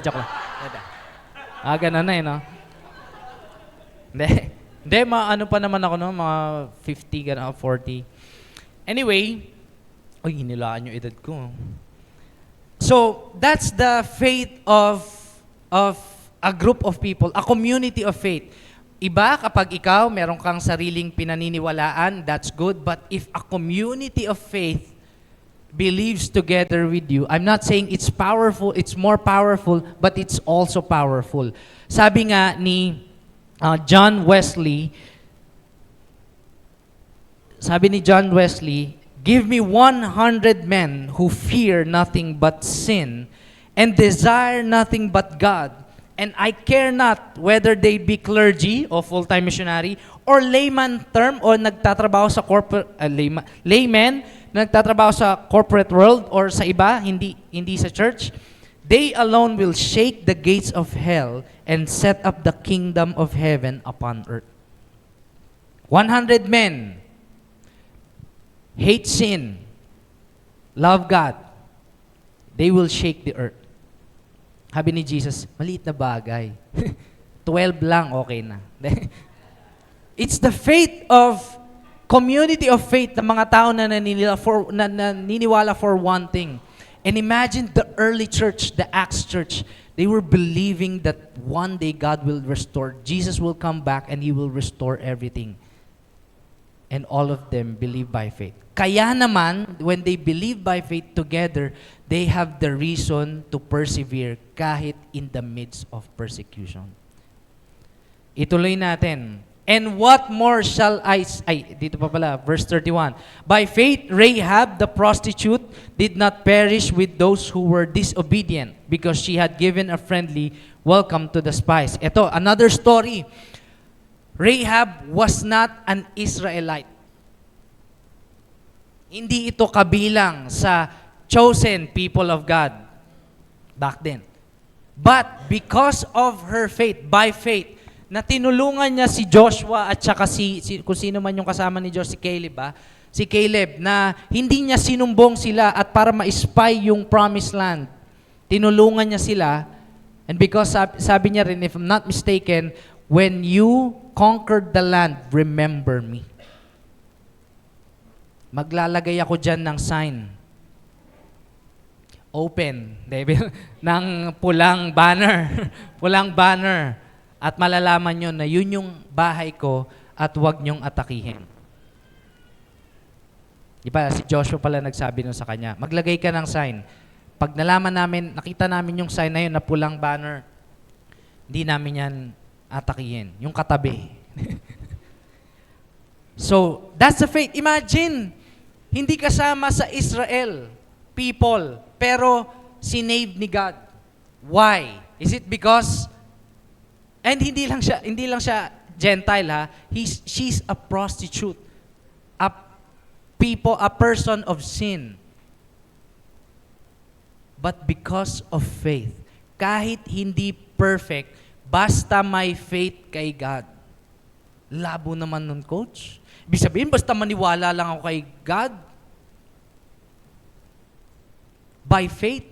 Joke lang. Ganun na no? Hindi, ano pa naman ako, no? Mga 50, gano'n, 40. Anyway, hinilaan yung edad ko. So, that's the faith of a group of people, a community of faith. Iba kapag ikaw, meron kang sariling pinaniniwalaan, that's good. But if a community of faith believes together with you, I'm not saying it's powerful, it's more powerful, but it's also powerful. Sabi nga ni John Wesley, give me 100 men who fear nothing but sin and desire nothing but God, and I care not whether they be clergy o full-time missionary or layman term o nagtatrabaho sa layman, nagtatrabaho sa corporate world or sa iba, hindi sa church. They alone will shake the gates of hell and set up the kingdom of heaven upon earth. 100 men hate sin, love God. They will shake the earth. Sabi ni Jesus, maliit na bagay. 12 lang, okay na. It's the faith of community of faith ng mga tao na naniniwala for one thing. And imagine the early church, the Acts church, they were believing that one day God will restore. Jesus will come back and He will restore everything. And all of them believe by faith. Kaya naman, when they believe by faith together, they have the reason to persevere kahit in the midst of persecution. Ituloy natin. And what more shall dito pa pala, verse 31. By faith, Rahab the prostitute did not perish with those who were disobedient because she had given a friendly welcome to the spies. Ito, another story. Rahab was not an Israelite. Hindi ito kabilang sa chosen people of God back then. But because of her faith, by faith, na tinulungan niya si Joshua at saka kung sino man yung kasama ni Joshua, si Caleb, na hindi niya sinumbong sila at para ma-spy yung promised land. Tinulungan niya sila, and because sabi niya rin, if I'm not mistaken, when you conquered the land, remember me. Maglalagay ako dyan ng sign. Open, ng pulang banner. Pulang banner. At malalaman nyo na yun yung bahay ko at huwag nyong atakihin. Di ba, si Joshua pala nagsabi nun sa kanya, maglagay ka ng sign. Pag nalaman namin, nakita namin yung sign na yun na pulang banner, hindi namin yan atakihin. Yung katabi. So, that's the faith. Imagine, hindi kasama sa Israel people, pero sinave ni God. Why? Is it because, and hindi lang siya Gentile ha, she's a prostitute, a person of sin. But because of faith, kahit hindi perfect, basta may faith kay God. Labo naman nun, coach. Ibig sabihin, basta maniwala lang ako kay God. By faith,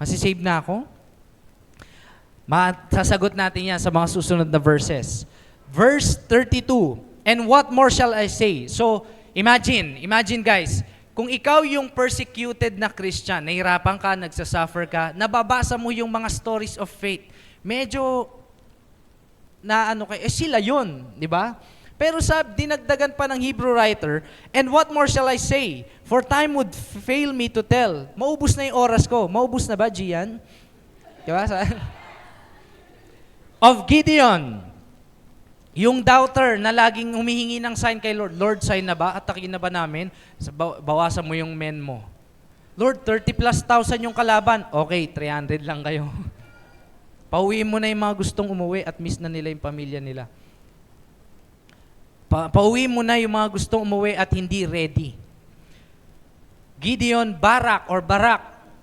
masisave na ako. Sasagot natin yan sa mga susunod na verses. Verse 32, and what more shall I say? So, imagine guys, kung ikaw yung persecuted na Christian, nahirapan ka, nagsasuffer ka, nababasa mo yung mga stories of faith, medyo sila yun, di ba? Pero dinagdagan pa ng Hebrew writer, and what more shall I say? For time would fail me to tell. Maubos na yung oras ko. Maubos na ba, Gian? Di ba? Of Gideon, yung doubter na laging humihingi ng sign kay Lord. Lord, sign na ba? Atakin na ba namin? Bawasan mo yung men mo. Lord, 30,000+ yung kalaban. Okay, 300 lang kayo. Pauwiin mo na yung mga gustong umuwi at miss na nila yung pamilya nila. Pauwiin mo na yung mga gustong umuwi at hindi ready. Gideon, Barak,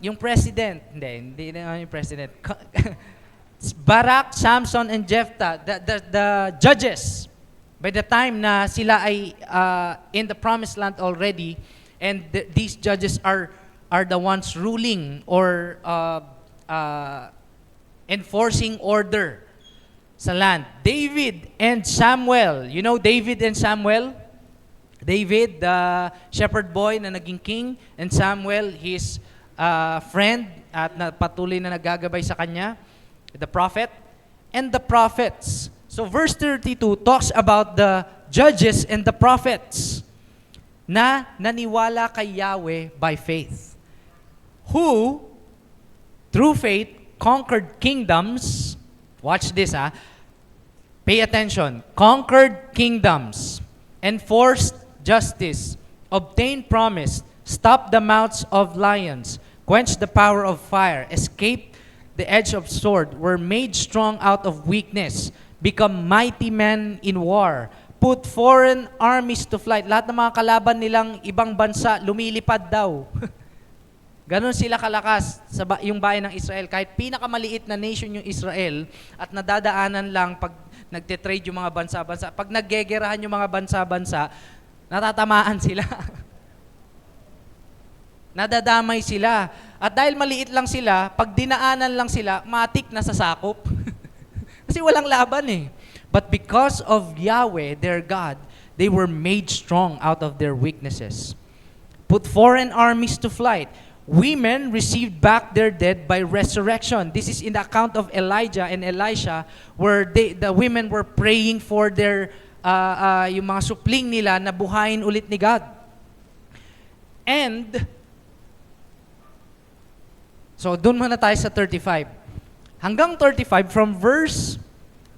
yung president. Hindi na yung president. Barak, Samson, and Jephthah, the judges, by the time na sila ay in the promised land already, and these judges are the ones ruling or enforcing order sa land. David and Samuel. You know David and Samuel? David, the shepherd boy na naging king, and Samuel, his friend at patuloy na naggagabay sa kanya, the prophet, and the prophets. So verse 32 talks about the judges and the prophets na naniwala kay Yahweh by faith, who, through faith, conquered kingdoms. Watch this, Pay attention. Conquered kingdoms, enforced justice, obtained promise, stopped the mouths of lions, quenched the power of fire, escaped the edge of sword, were made strong out of weakness, become mighty men in war, put foreign armies to flight. Lahat ng mga kalaban nilang ibang bansa, lumilipad daw. Ganon sila kalakas sa yung bayan ng Israel. Kahit pinakamaliit na nation yung Israel at nadadaanan lang pag nagte-trade yung mga bansa-bansa. Pag naggegerahan yung mga bansa-bansa, natatamaan sila. Nadadamay sila. At dahil maliit lang sila, pag dinaanan lang sila, matik na sa sakop. Kasi walang laban eh. But because of Yahweh, their God, They were made strong out of their weaknesses. Put foreign armies to flight. Women received back their dead by resurrection. This is in the account of Elijah and Elisha, where the women were praying for their yung mga supling nila na buhayin ulit ni God. And so doon muna tayo sa 35. Hanggang 35, from verse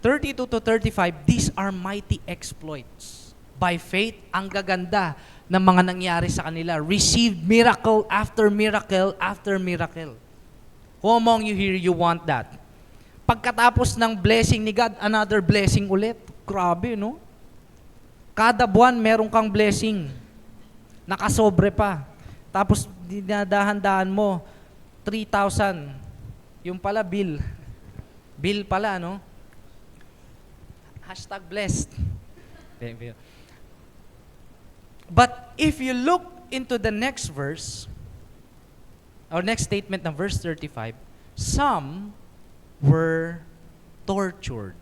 32 to 35, these are mighty exploits. By faith, ang gaganda ng mga nangyari sa kanila. Received miracle after miracle after miracle. Who among you here, you want that? Pagkatapos ng blessing ni God, another blessing ulit. Grabe, no? Kada buwan, meron kang blessing. Nakasobre pa. Tapos, dinadahan-dahan mo, 3,000. Yung pala, bill. Bill pala, no? Hashtag blessed. But if you look into the next verse, or next statement ng verse 35, some were tortured,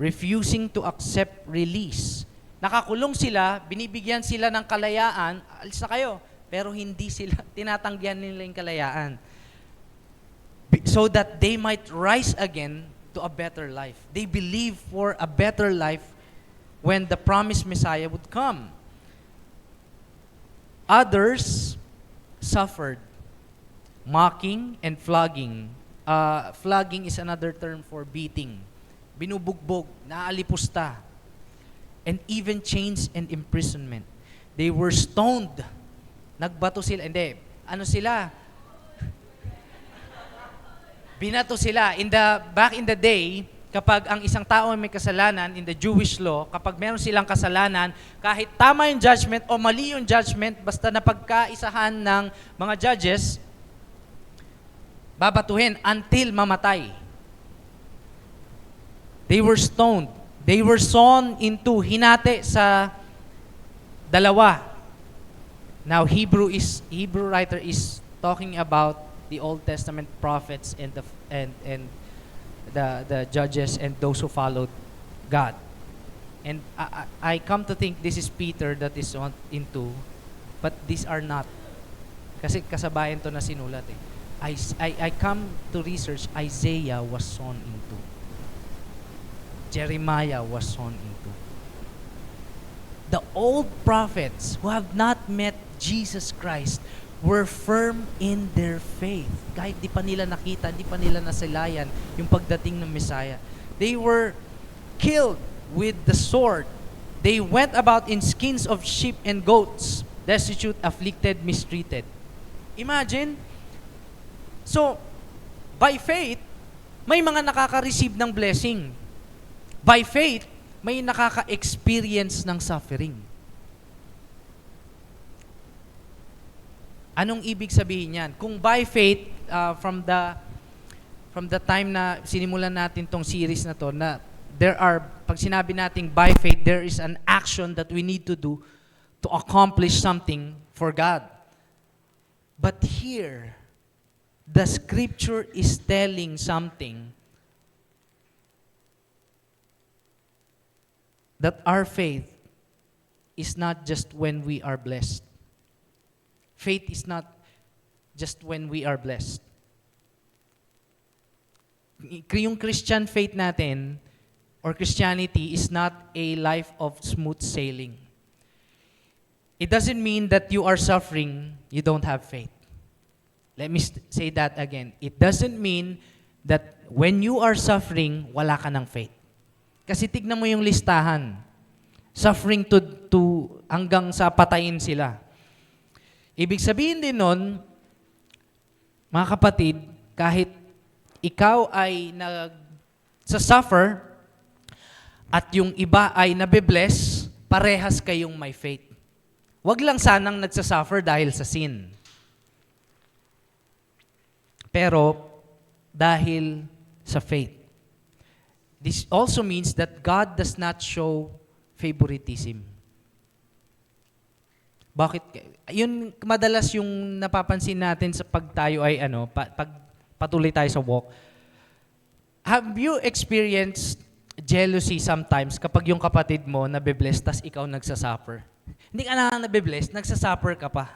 refusing to accept release. Nakakulong sila, binibigyan sila ng kalayaan, alis na kayo, pero hindi sila, tinatanggihan nila yung kalayaan. So that they might rise again to a better life. They believe for a better life when the promised Messiah would come. Others suffered mocking and flogging. Flogging is another term for beating. Binubugbog, naalipusta, and even chains and imprisonment. They were stoned. Nagbato sila. Hindi, ano sila? Binato sila. Back in the day, kapag ang isang tao ay may kasalanan in the Jewish law, kapag meron silang kasalanan, kahit tama yung judgment o mali yung judgment, basta napagkaisahan ng mga judges, babatuhin until mamatay. They were stoned. They were sawn into, hinati sa dalawa. Now, Hebrew writer is talking about the Old Testament prophets and the judges and those who followed God. And I come to think this is Peter that is into, but these are not. Kasi kasabayan to na sinulat eh. I come to research, Isaiah was sown into. Jeremiah was sown into. The old prophets who have not met Jesus Christ were firm in their faith. Kahit di pa nila nakita, di pa nila nasilayan yung pagdating ng Messiah. They were killed with the sword. They went about in skins of sheep and goats, destitute, afflicted, mistreated. Imagine. So, by faith, may mga nakaka-receive ng blessing. By faith, may nakaka-experience ng suffering. Anong ibig sabihin yan? Kung by faith, from the time na sinimulan natin tong series na to, na pag sinabi nating by faith, there is an action that we need to do to accomplish something for God. But here, the scripture is telling something that our faith is not just when we are blessed. Faith is not just when we are blessed. Yung Christian faith natin, or Christianity, is not a life of smooth sailing. It doesn't mean that you are suffering, you don't have faith. Let me say that again. It doesn't mean that when you are suffering, wala ka ng faith. Kasi tignan mo yung listahan. Suffering to hanggang sa patayin sila. Ibig sabihin din nun, mga kapatid, kahit ikaw ay nag-suffer at yung iba ay nabibless, parehas kayong may faith. Huwag lang sanang nagsasuffer dahil sa sin. Pero dahil sa faith. This also means that God does not show favoritism. Bakit? Yun madalas yung napapansin natin sa pag tayo ay pag patuloy tayo sa walk. Have you experienced jealousy sometimes kapag yung kapatid mo nabe-bless tas ikaw nagsasuffer. Hindi ka na nabe-bless, nagsasuffer ka pa.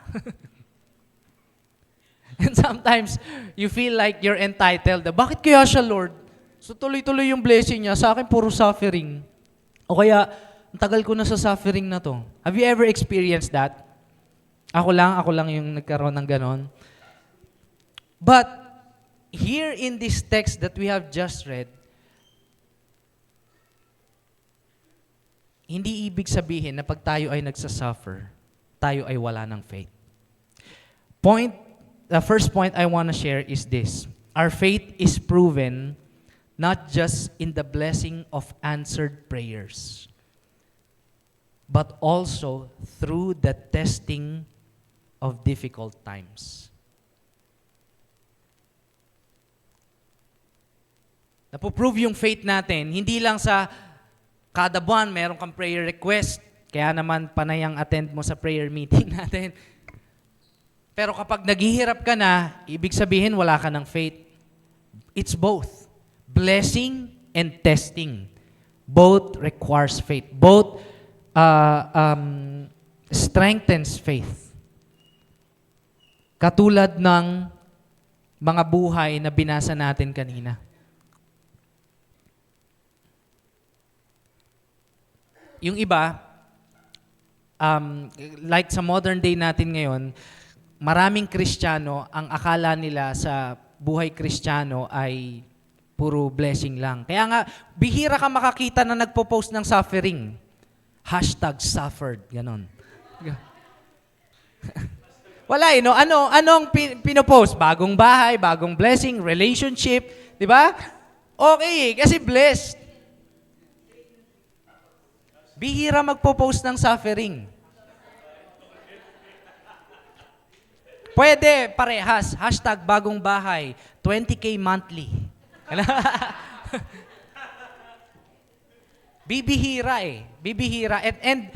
And sometimes, you feel like you're entitled. Bakit kaya siya, Lord? So tuloy-tuloy yung blessing niya. Sa akin, puro suffering. O kaya, ang tagal ko na sa suffering na to. Have you ever experienced that? Ako lang yung nagkaroon ng ganon. But, here in this text that we have just read, hindi ibig sabihin na pag tayo ay nagsasuffer, tayo ay wala ng faith. The first point I want to share is this. Our faith is proven not just in the blessing of answered prayers, but also through the testing of difficult times. Napoprove yung faith natin, hindi lang sa kada buwan meron kang prayer request, kaya naman panay ang attend mo sa prayer meeting natin. Pero kapag naghihirap ka na, ibig sabihin wala ka ng faith. It's both. Blessing and testing. Both requires faith. Both strengthens faith. Katulad ng mga buhay na binasa natin kanina. Yung iba, like sa modern day natin ngayon, maraming Kristiyano, ang akala nila sa buhay Kristiyano ay puro blessing lang. Kaya nga, bihira ka makakita na nagpo-post ng suffering. #suffered, ganon. Wala no? Anong pinopost? Bagong bahay, bagong blessing, relationship, di ba? Okay, kasi blessed. Bihira magpo-post ng suffering. Pwede, parehas. #bagong bahay. 20K monthly. Bibihira eh. Bibihira. And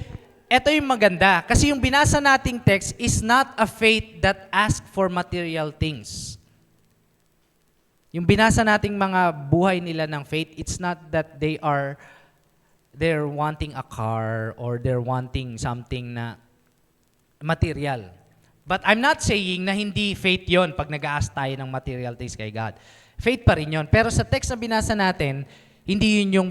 eto yung maganda. Kasi yung binasa nating text is not a faith that asks for material things. Yung binasa nating mga buhay nila ng faith, it's not that they're wanting a car or they're wanting something na material. But I'm not saying na hindi faith yon pag nag-a-ask tayo ng material things kay God. Faith pa rin yon. Pero sa text na binasa natin, hindi yun yung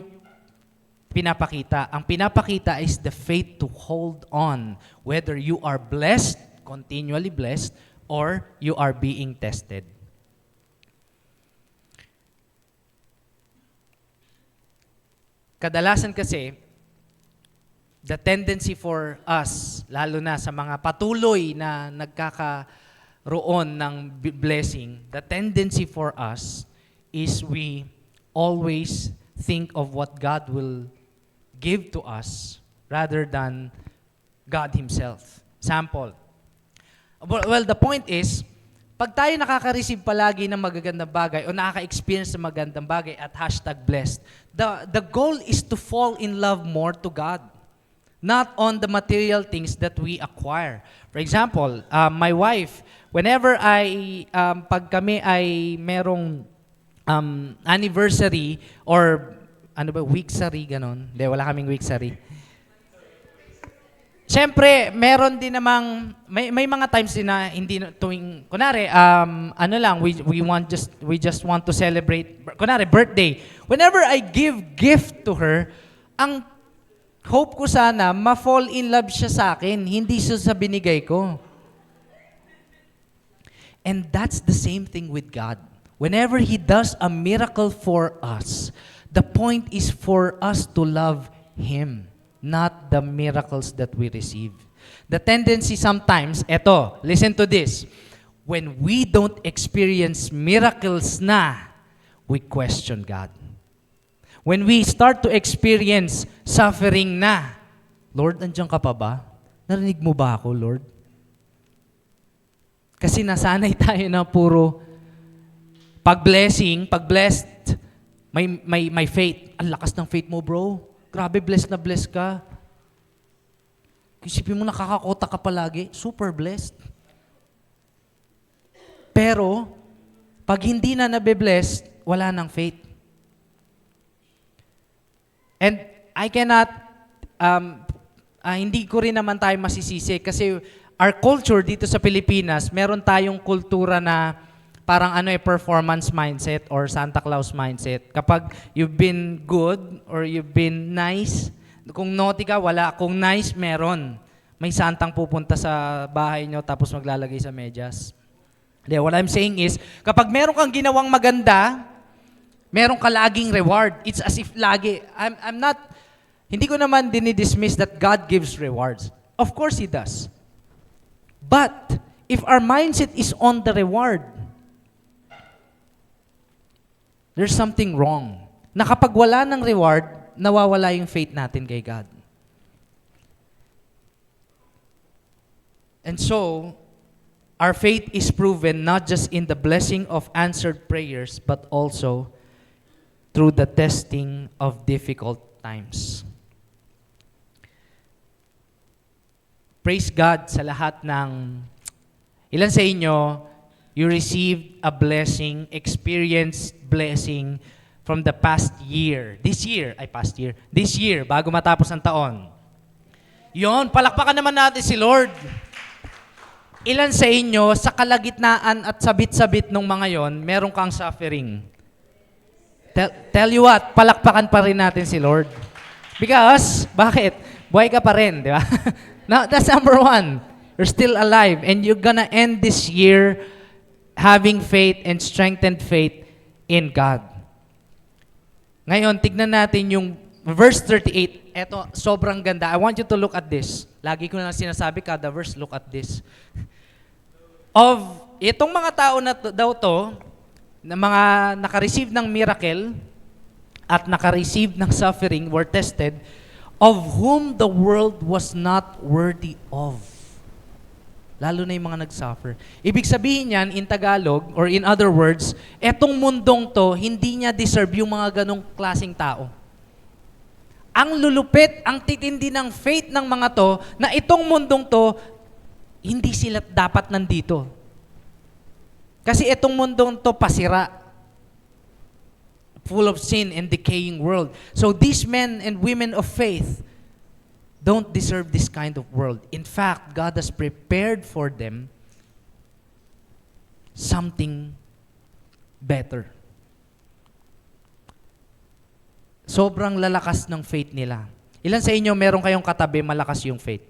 pinapakita. Ang pinapakita is the faith to hold on whether you are blessed, continually blessed, or you are being tested. Kadalasan kasi, the tendency for us, lalo na sa mga patuloy na nagkakaroon ng blessing, the tendency for us is we always think of what God will give to us rather than God Himself. Sample. Well, the point is, pag tayo nakaka-receive palagi ng magagandang bagay o nakaka-experience ng magandang bagay at #blessed, the goal is to fall in love more to God. Not on the material things that we acquire. For example, my wife, whenever pag kami ay merong anniversary or weeksary, ganon. Hindi, wala kaming weeksary. Siyempre, meron din namang, may mga times din na hindi tuwing, kunwari, we just want to celebrate, kunwari, birthday. Whenever I give gift to her, ang hope ko sana, ma-fall in love siya sa akin, hindi siya sa binigay ko. And that's the same thing with God. Whenever He does a miracle for us, the point is for us to love Him, not the miracles that we receive. The tendency sometimes, listen to this, when we don't experience miracles na, we question God. When we start to experience suffering na, Lord, nandiyan ka pa ba? Narinig mo ba ako, Lord? Kasi nasanay tayo na puro pag-blessed, may faith. Ang lakas ng faith mo, bro. Grabe, blessed na blessed ka. Isipin mo, nakakakota ka palagi. Super blessed. Pero, pag hindi na nabe-blessed, wala nang faith. And I cannot, hindi ko rin naman tayo masisisi kasi our culture dito sa Pilipinas, meron tayong kultura na parang performance mindset or Santa Claus mindset. Kapag you've been good or you've been nice, kung naughty ka, wala. Kung nice, meron. May santang pupunta sa bahay nyo tapos maglalagay sa medyas. What I'm saying is, kapag meron kang ginawang maganda, meron ka laging reward. It's as if lagi. Hindi ko naman dinidismiss that God gives rewards. Of course He does. But, if our mindset is on the reward, there's something wrong. Na kapag wala ng reward, nawawala yung faith natin kay God. And so, our faith is proven not just in the blessing of answered prayers, but also through the testing of difficult times. Praise God sa lahat ng, ilan sa inyo, you received a blessing, experienced blessing from the past year. This year, bago matapos ang taon. Yon, palakpakan naman natin si Lord. Ilan sa inyo, sa kalagitnaan at sabit-sabit nung mga yon, meron kang suffering. Tell you what, palakpakan pa rin natin si Lord. Because, bakit? Buhay ka pa rin, di ba? Now, that's number one. You're still alive and you're gonna end this year having faith and strengthened faith in God. Ngayon, tignan natin yung verse 38. Eto, sobrang ganda. I want you to look at this. Lagi ko na sinasabi, kada verse, look at this. Of itong mga tao na daw to, na mga naka-receive ng miracle at naka-receive ng suffering, were tested, of whom the world was not worthy of. Lalo na yung mga nag-suffer. Ibig sabihin yan, in Tagalog, or in other words, etong mundong to, hindi niya deserve yung mga ganong klaseng tao. Ang lulupit, ang titindi ng faith ng mga to, na itong mundong to, hindi sila dapat nandito. Kasi itong mundong to pasira. Full of sin and decaying world. So these men and women of faith don't deserve this kind of world. In fact, God has prepared for them something better. Sobrang lalakas ng faith nila. Ilan sa inyo meron kayong katabi malakas yung faith?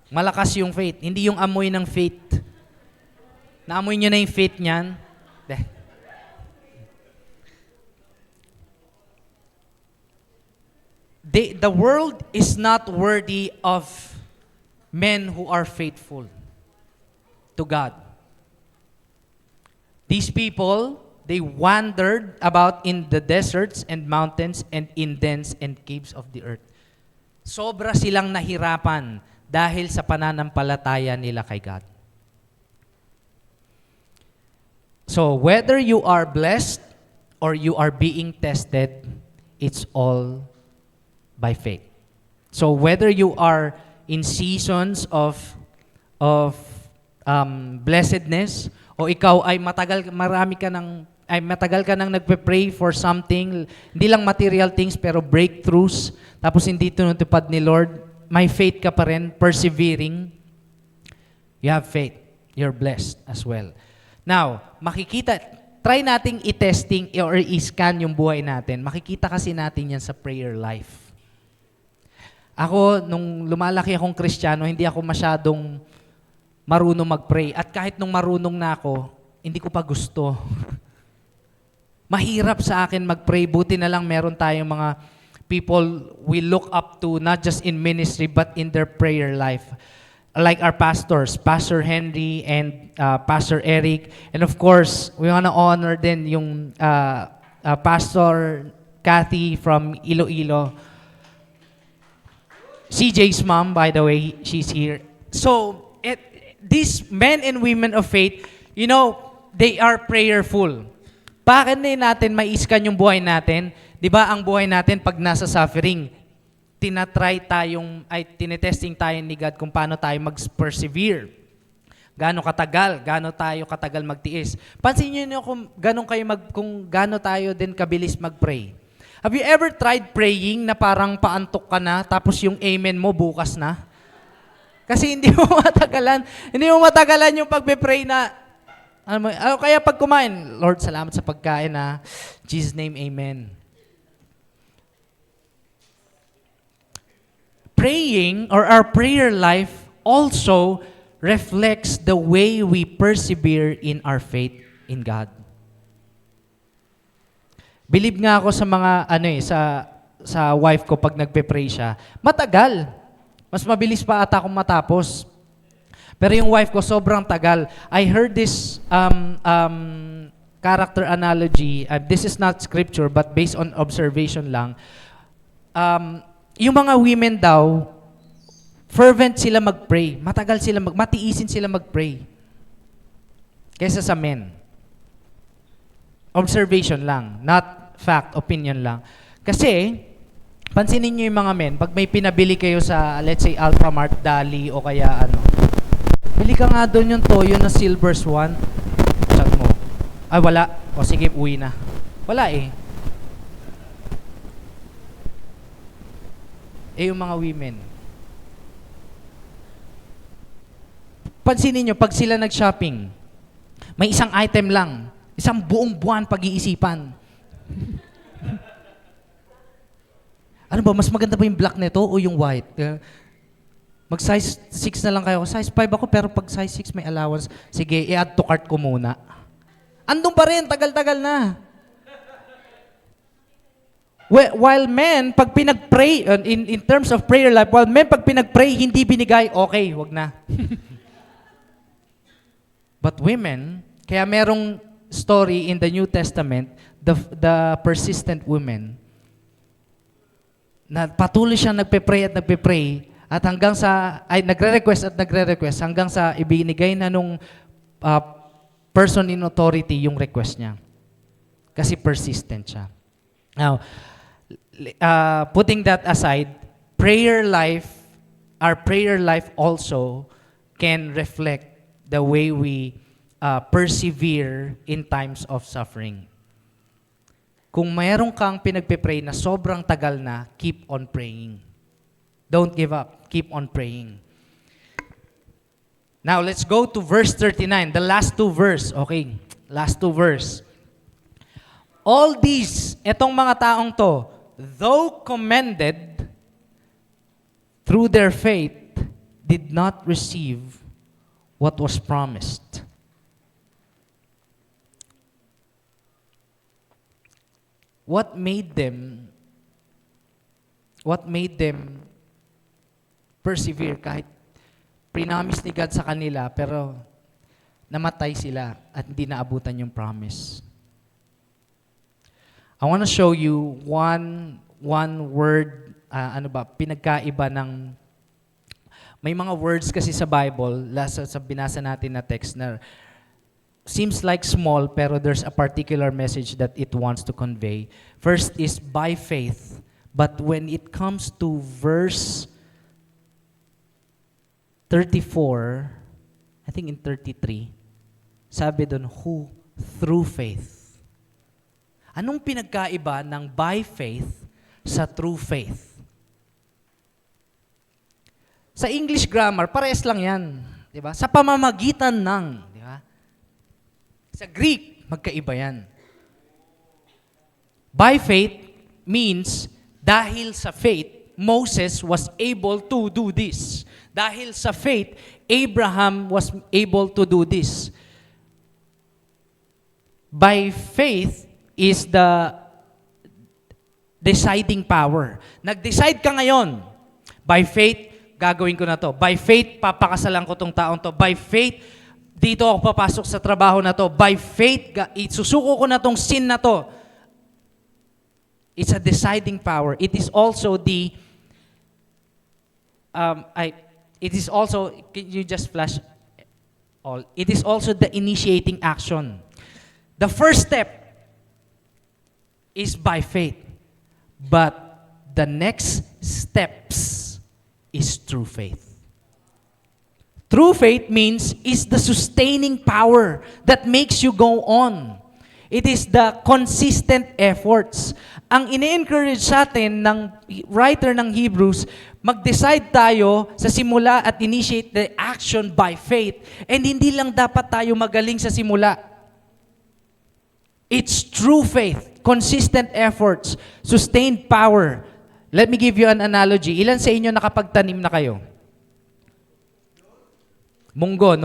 Malakas yung faith. Hindi yung amoy ng faith. Naamoy nyo na yung faith niyan? The world is not worthy of men who are faithful to God. These people, they wandered about in the deserts and mountains and in dens and caves of the earth. Sobra silang nahirapan dahil sa pananampalataya nila kay God. So, whether you are blessed or you are being tested, it's all by faith. So, whether you are in seasons of blessedness o ikaw ay matagal ka nang nagpe-pray for something, hindi lang material things pero breakthroughs, tapos hindi tinutupad ni Lord, may faith ka pa rin, persevering, you have faith. You're blessed as well. Now, try nating i-testing or i-scan yung buhay natin. Makikita kasi natin yan sa prayer life. Ako, nung lumalaki akong Kristiyano, hindi ako masyadong marunong mag-pray. At kahit nung marunong na ako, hindi ko pa gusto. Mahirap sa akin mag-pray. Buti na lang meron tayong mga people we look up to, not just in ministry, but in their prayer life. Like our pastors, Pastor Henry and Pastor Eric. And of course, we want to honor din yung Pastor Kathy from Iloilo. CJ's mom, by the way, she's here. So, these men and women of faith, you know, they are prayerful. Bakit natin ma-scan yung buhay natin? Di ba ang buhay natin pag nasa suffering, tinetesting tayo ni God kung paano tayo mag-persevere. Gaano katagal, gaano tayo katagal magtiis. Pansin niyo kung kung gaano tayo din kabilis mag-pray. Have you ever tried praying na parang paantok ka na tapos yung amen mo bukas na? Kasi hindi mo matagalan yung pagpe-pray na kaya pag kumain, Lord, salamat sa pagkain na Jesus name, amen. Praying or our prayer life also reflects the way we persevere in our faith in God. Believe nga ako sa mga sa wife ko pag nagpe-pray siya. Matagal. Mas mabilis pa ata akong matapos. Pero yung wife ko sobrang tagal. I heard this character analogy. This is not scripture but based on observation lang. Yung mga women daw, fervent sila mag-pray. Matagal sila matiisin sila mag-pray. Kesa sa men. Observation lang, not fact, opinion lang. Kasi, pansinin niyo yung mga men, pag may pinabili kayo sa, let's say, Alphamart, Dali, o kaya bili ka nga doon yung toyo na silver swan. Chat mo. Ay, wala. O sige, uwi na. Wala eh. Yung mga women, pansinin nyo, pag sila nag-shopping, may isang item lang, isang buong buwan pag-iisipan. Ano ba, mas maganda ba yung black nito o yung white? Mag-size 6 na lang kayo. Size 5 ako, pero pag size 6 may allowance, sige, i-add to cart ko muna. Andun pa rin, tagal-tagal na. While men, pag pinag-pray, in terms of prayer life, while men, pag pinag-pray, hindi binigay, okay, wag na. But women, kaya merong story in the New Testament, the persistent women, na patuloy siyang nagpe-pray at hanggang sa, nagre-request hanggang sa ibinigay na nung person in authority yung request niya. Kasi persistent siya. Now, putting that aside, our prayer life also can reflect the way we persevere in times of suffering. Kung mayroon kang pinagpe-pray na sobrang tagal na, keep on praying. Don't give up. Keep on praying. Now, let's go to verse 39, the last two verse. Okay, last two verse. All these, etong mga taong to, though commended through their faith, did not receive what was promised. What made them persevere kahit prinamis ni God sa kanila pero namatay sila at hindi naabutan yung promise? I want to show you one word, pinagkaiba ng, may mga words kasi sa Bible, sa binasa natin na text na seems like small pero there's a particular message that it wants to convey. First is by faith, but when it comes to verse 34, I think in 33, sabi doon, who through faith. Anong pinagkaiba ng by faith sa true faith? Sa English grammar, parehas lang yan. Diba? Sa pamamagitan ng, diba? Sa Greek, magkaiba yan. By faith means, dahil sa faith, Moses was able to do this. Dahil sa faith, Abraham was able to do this. By faith is the deciding power. Nag-decide ka ngayon, by faith, gagawin ko na to. By faith, papakasalan ko tong taong to. By faith, dito ako papasok sa trabaho na to. By faith, isusuko ko na tong sin na to. It's a deciding power. It is also the, can you just flash all? It is also the initiating action. The first step is by faith. But the next steps is through faith. True faith means is the sustaining power that makes you go on. It is the consistent efforts. Ang ini-encourage sa atin ng writer ng Hebrews, mag-decide tayo sa simula at initiate the action by faith. And hindi lang dapat tayo magaling sa simula. It's true faith, consistent efforts, sustained power. Let me give you an analogy. Ilan sa inyo nakapagtanim na kayo? Munggo,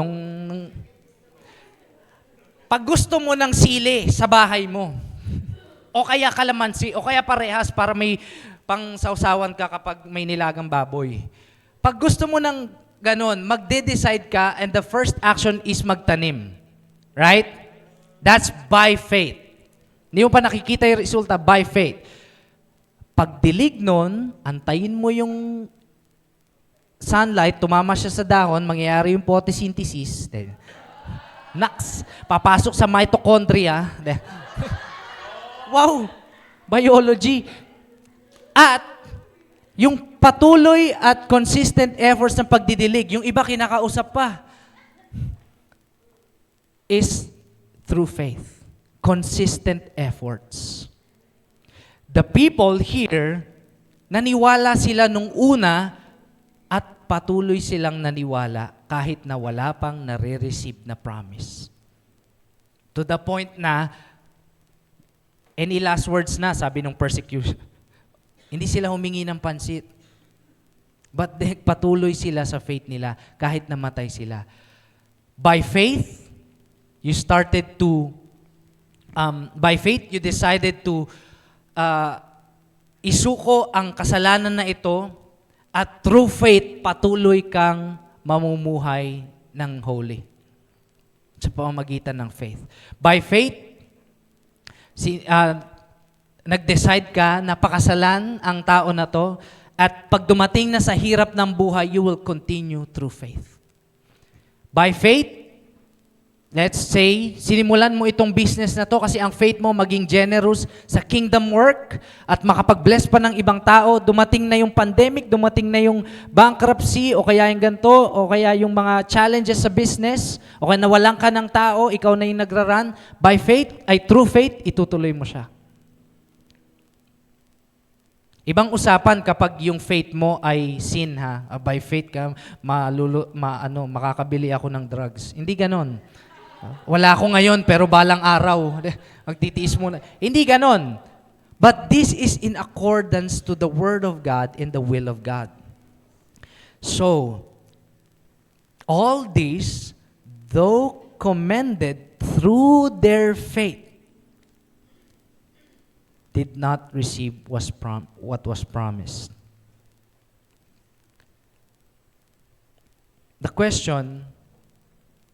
pag gusto mo ng sili sa bahay mo, o kaya kalamansi, o kaya parehas para may pangsawsawan ka kapag may nilagang baboy. Pag gusto mo ng ganon, magde-decide ka and the first action is magtanim. Right? That's by faith. Hindi mo pa nakikita yung resulta by faith. Pag dilig nun, antayin mo yung sunlight, tumama siya sa dahon, mangyayari yung photosynthesis. Naks, papasok sa mitochondria. Wow! Biology. At yung patuloy at consistent efforts ng pagdidilig, yung iba kinakausap pa, is through faith. Consistent efforts. The people here, naniwala sila nung una at patuloy silang naniwala kahit na wala pang nare-receive na promise. To the point na, any last words na, sabi ng persecution, hindi sila humingi ng pansit. But patuloy sila sa faith nila kahit namatay sila. By faith, you started to, by faith, you decided to isuko ang kasalanan na ito at through faith, patuloy kang mamumuhay ng holy sa pamamagitan ng faith. By faith, nag-decide ka na pakasalan ang tao na to at pag dumating na sa hirap ng buhay, you will continue through faith. By faith, let's say, sinimulan mo itong business na to kasi ang faith mo maging generous sa kingdom work at makapag-bless pa ng ibang tao. Dumating na yung pandemic, dumating na yung bankruptcy o kaya yung ganito o kaya yung mga challenges sa business o kaya nawalan ka ng tao, ikaw na yung nagra-run. By faith, ay through faith, itutuloy mo siya. Ibang usapan kapag yung faith mo ay sin ha. By faith ka, makakabili ako ng drugs. Hindi ganon. Wala ako ngayon, pero balang araw, magtitiis muna. Hindi ganon. But this is in accordance to the Word of God and the will of God. So, all this, though commended through their faith, did not receive what was promised. The question,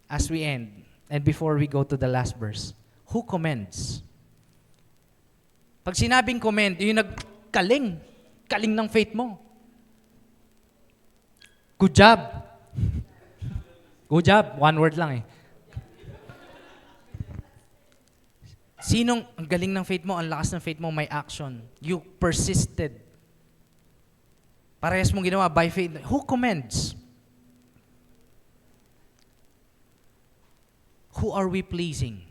as we end, and before we go to the last verse, who commends? Pag sinabing commend, yung nagkaling ng faith mo. Good job. Good job. One word lang eh. Sinong ang galing ng faith mo, ang lakas ng faith mo, may action. You persisted. Parehas mong ginawa by faith. Who commends? Who are we pleasing?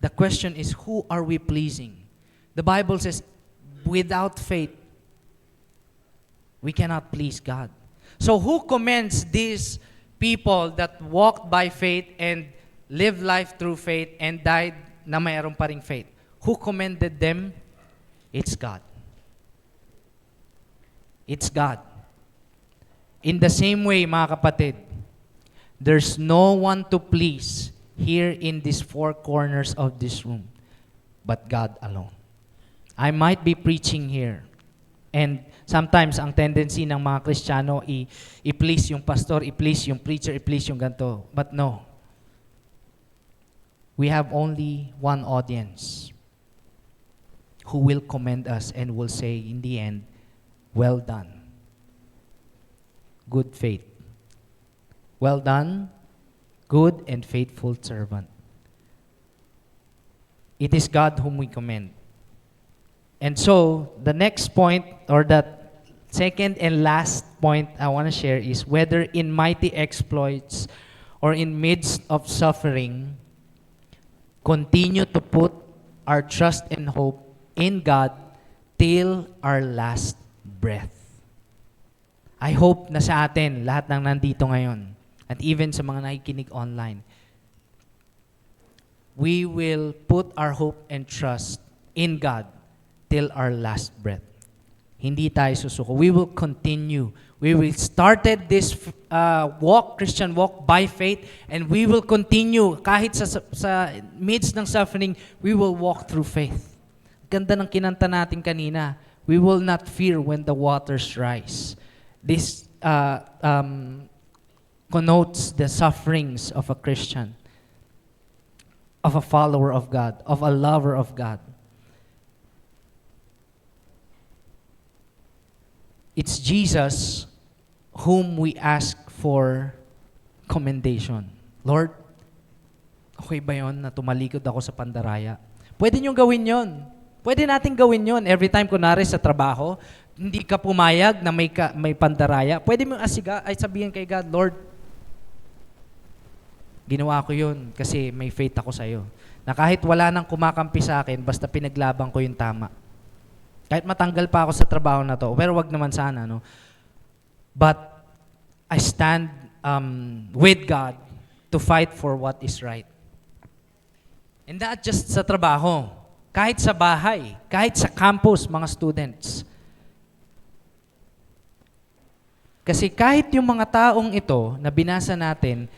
The question is, who are we pleasing? The Bible says, without faith, we cannot please God. So who commends these people that walked by faith and lived life through faith and died na mayroon pa ring faith? Who commended them? It's God. It's God. In the same way, mga kapatid, there's no one to please here in these four corners of this room but God alone. I might be preaching here, and sometimes ang tendency ng mga Kristiyano i-please yung pastor, i-please yung preacher, i-please yung ganito. But no. We have only one audience who will commend us and will say in the end, well done. Good faith. Well done, good and faithful servant. It is God whom we commend. And so, the next point or that Second and last point I want to share is whether in mighty exploits or in midst of suffering, continue to put our trust and hope in God till our last breath. I hope na sa atin, lahat ng nandito ngayon, at even sa mga nakikinig online, we will put our hope and trust in God till our last breath. Hindi tayo susuko. We will continue. We will started this Christian walk by faith, and we will continue. Kahit sa midst ng suffering, we will walk through faith. Ganda ng kinanta natin kanina. We will not fear when the waters rise. This connotes the sufferings of a Christian, of a follower of God, of a lover of God. It's Jesus whom we ask for commendation. Lord, okay ba yun na tumalikod ako sa pandaraya? Pwede niyong gawin yon. Pwede natin gawin yon. Every time kunwari sa trabaho, hindi ka pumayag na may pandaraya, pwede mo sabihin kay God, Lord, ginawa ko yun kasi may faith ako sa'yo. Na kahit wala nang kumakampi sa akin, basta pinaglaban ko yung tama. Kahit matanggal pa ako sa trabaho na to, pero wag naman sana, no? But I stand with God to fight for what is right. And not just sa trabaho, kahit sa bahay, kahit sa campus, mga students. Kasi kahit yung mga taong ito na binasa natin,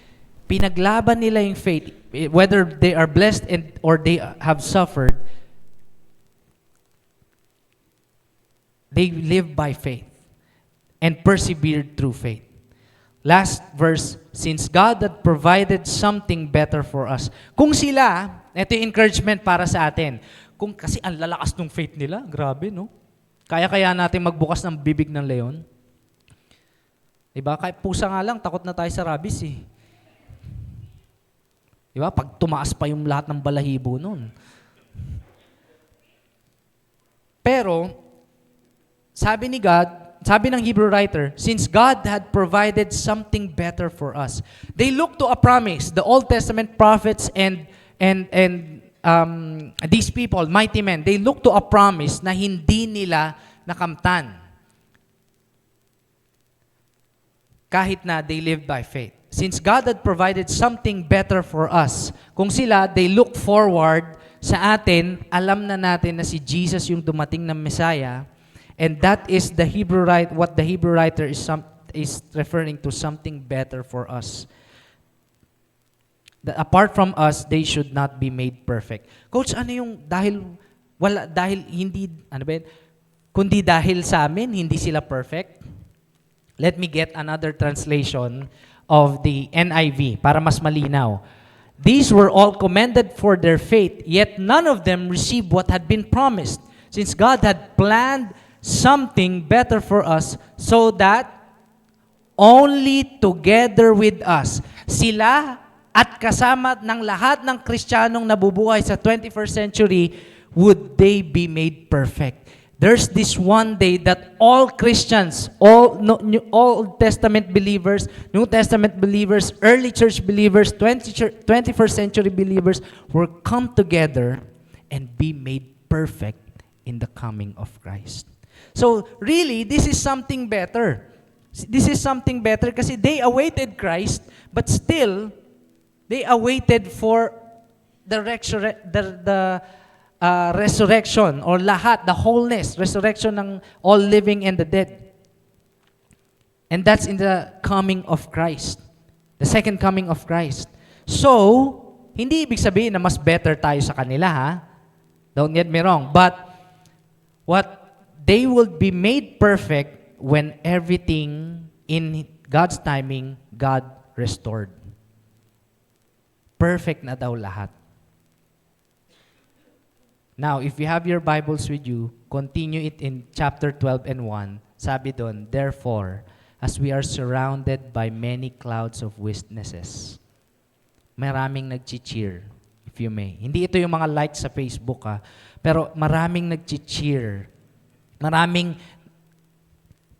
pinaglaban nila yung faith, whether they are blessed or they have suffered, they live by faith and persevered through faith. Last verse, since God had provided something better for us. Kung sila, ito yung encouragement para sa atin. Kasi ang lalakas ng faith nila, grabe, no? Kaya natin magbukas ng bibig ng leon. Diba? Kahit pusa nga lang, takot na tayo sa rabies eh. Diba? Pag tumaas pa yung lahat ng balahibo nun. Pero, sabi ni God, sabi ng Hebrew writer, since God had provided something better for us, they look to a promise. The Old Testament prophets and these people, mighty men, they look to a promise na hindi nila nakamtan. Kahit na they lived by faith. Since God had provided something better for us, kung sila, they look forward sa atin, alam na natin na si Jesus yung dumating na Messiah. And that is what the Hebrew writer is referring to, something better for us. That apart from us, they should not be made perfect. Coach, ano yung kundi dahil sa amin, hindi sila perfect? Let me get another translation of the NIV para mas malinaw. These were all commended for their faith, yet none of them received what had been promised, since God had planned something better for us, so that only together with us, sila at kasama ng lahat ng Kristiyanong nabubuhay sa 21st century, would they be made perfect. There's this one day that all Christians, all Old Testament believers, New Testament believers, early church believers, 21st century believers will come together and be made perfect in the coming of Christ. So really, this is something better. This is something better kasi they awaited Christ, but still, they awaited for the resurrection or lahat, the wholeness, resurrection ng all living and the dead. And that's in the coming of Christ. The second coming of Christ. So, hindi ibig sabihin na mas better tayo sa kanila, ha? Don't get me wrong. But, they will be made perfect when everything in God's timing, God restored. Perfect na daw lahat. Now, if you have your Bibles with you, continue it in chapter 12 and 1. Sabi doon, therefore, as we are surrounded by many clouds of witnesses, maraming nag-cheer, if you may. Hindi ito yung mga likes sa Facebook, ha? Pero maraming nag-cheer.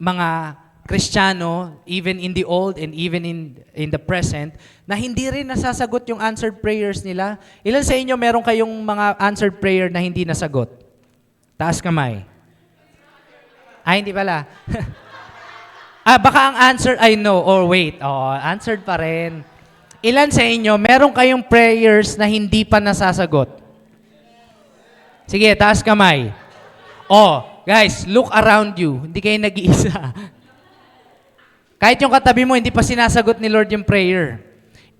mga Kristiyano, even in the old and even in the present, na hindi rin nasasagot yung answered prayers nila. Ilan sa inyo meron kayong mga answered prayer na hindi nasagot? Taas kamay. Ay, hindi pala. Baka ang answer ay no or wait. Answered pa rin. Ilan sa inyo, meron kayong prayers na hindi pa nasasagot? Sige, taas kamay. Guys, look around you. Hindi kayo nag-iisa. Kahit yung katabi mo, hindi pa sinasagot ni Lord yung prayer.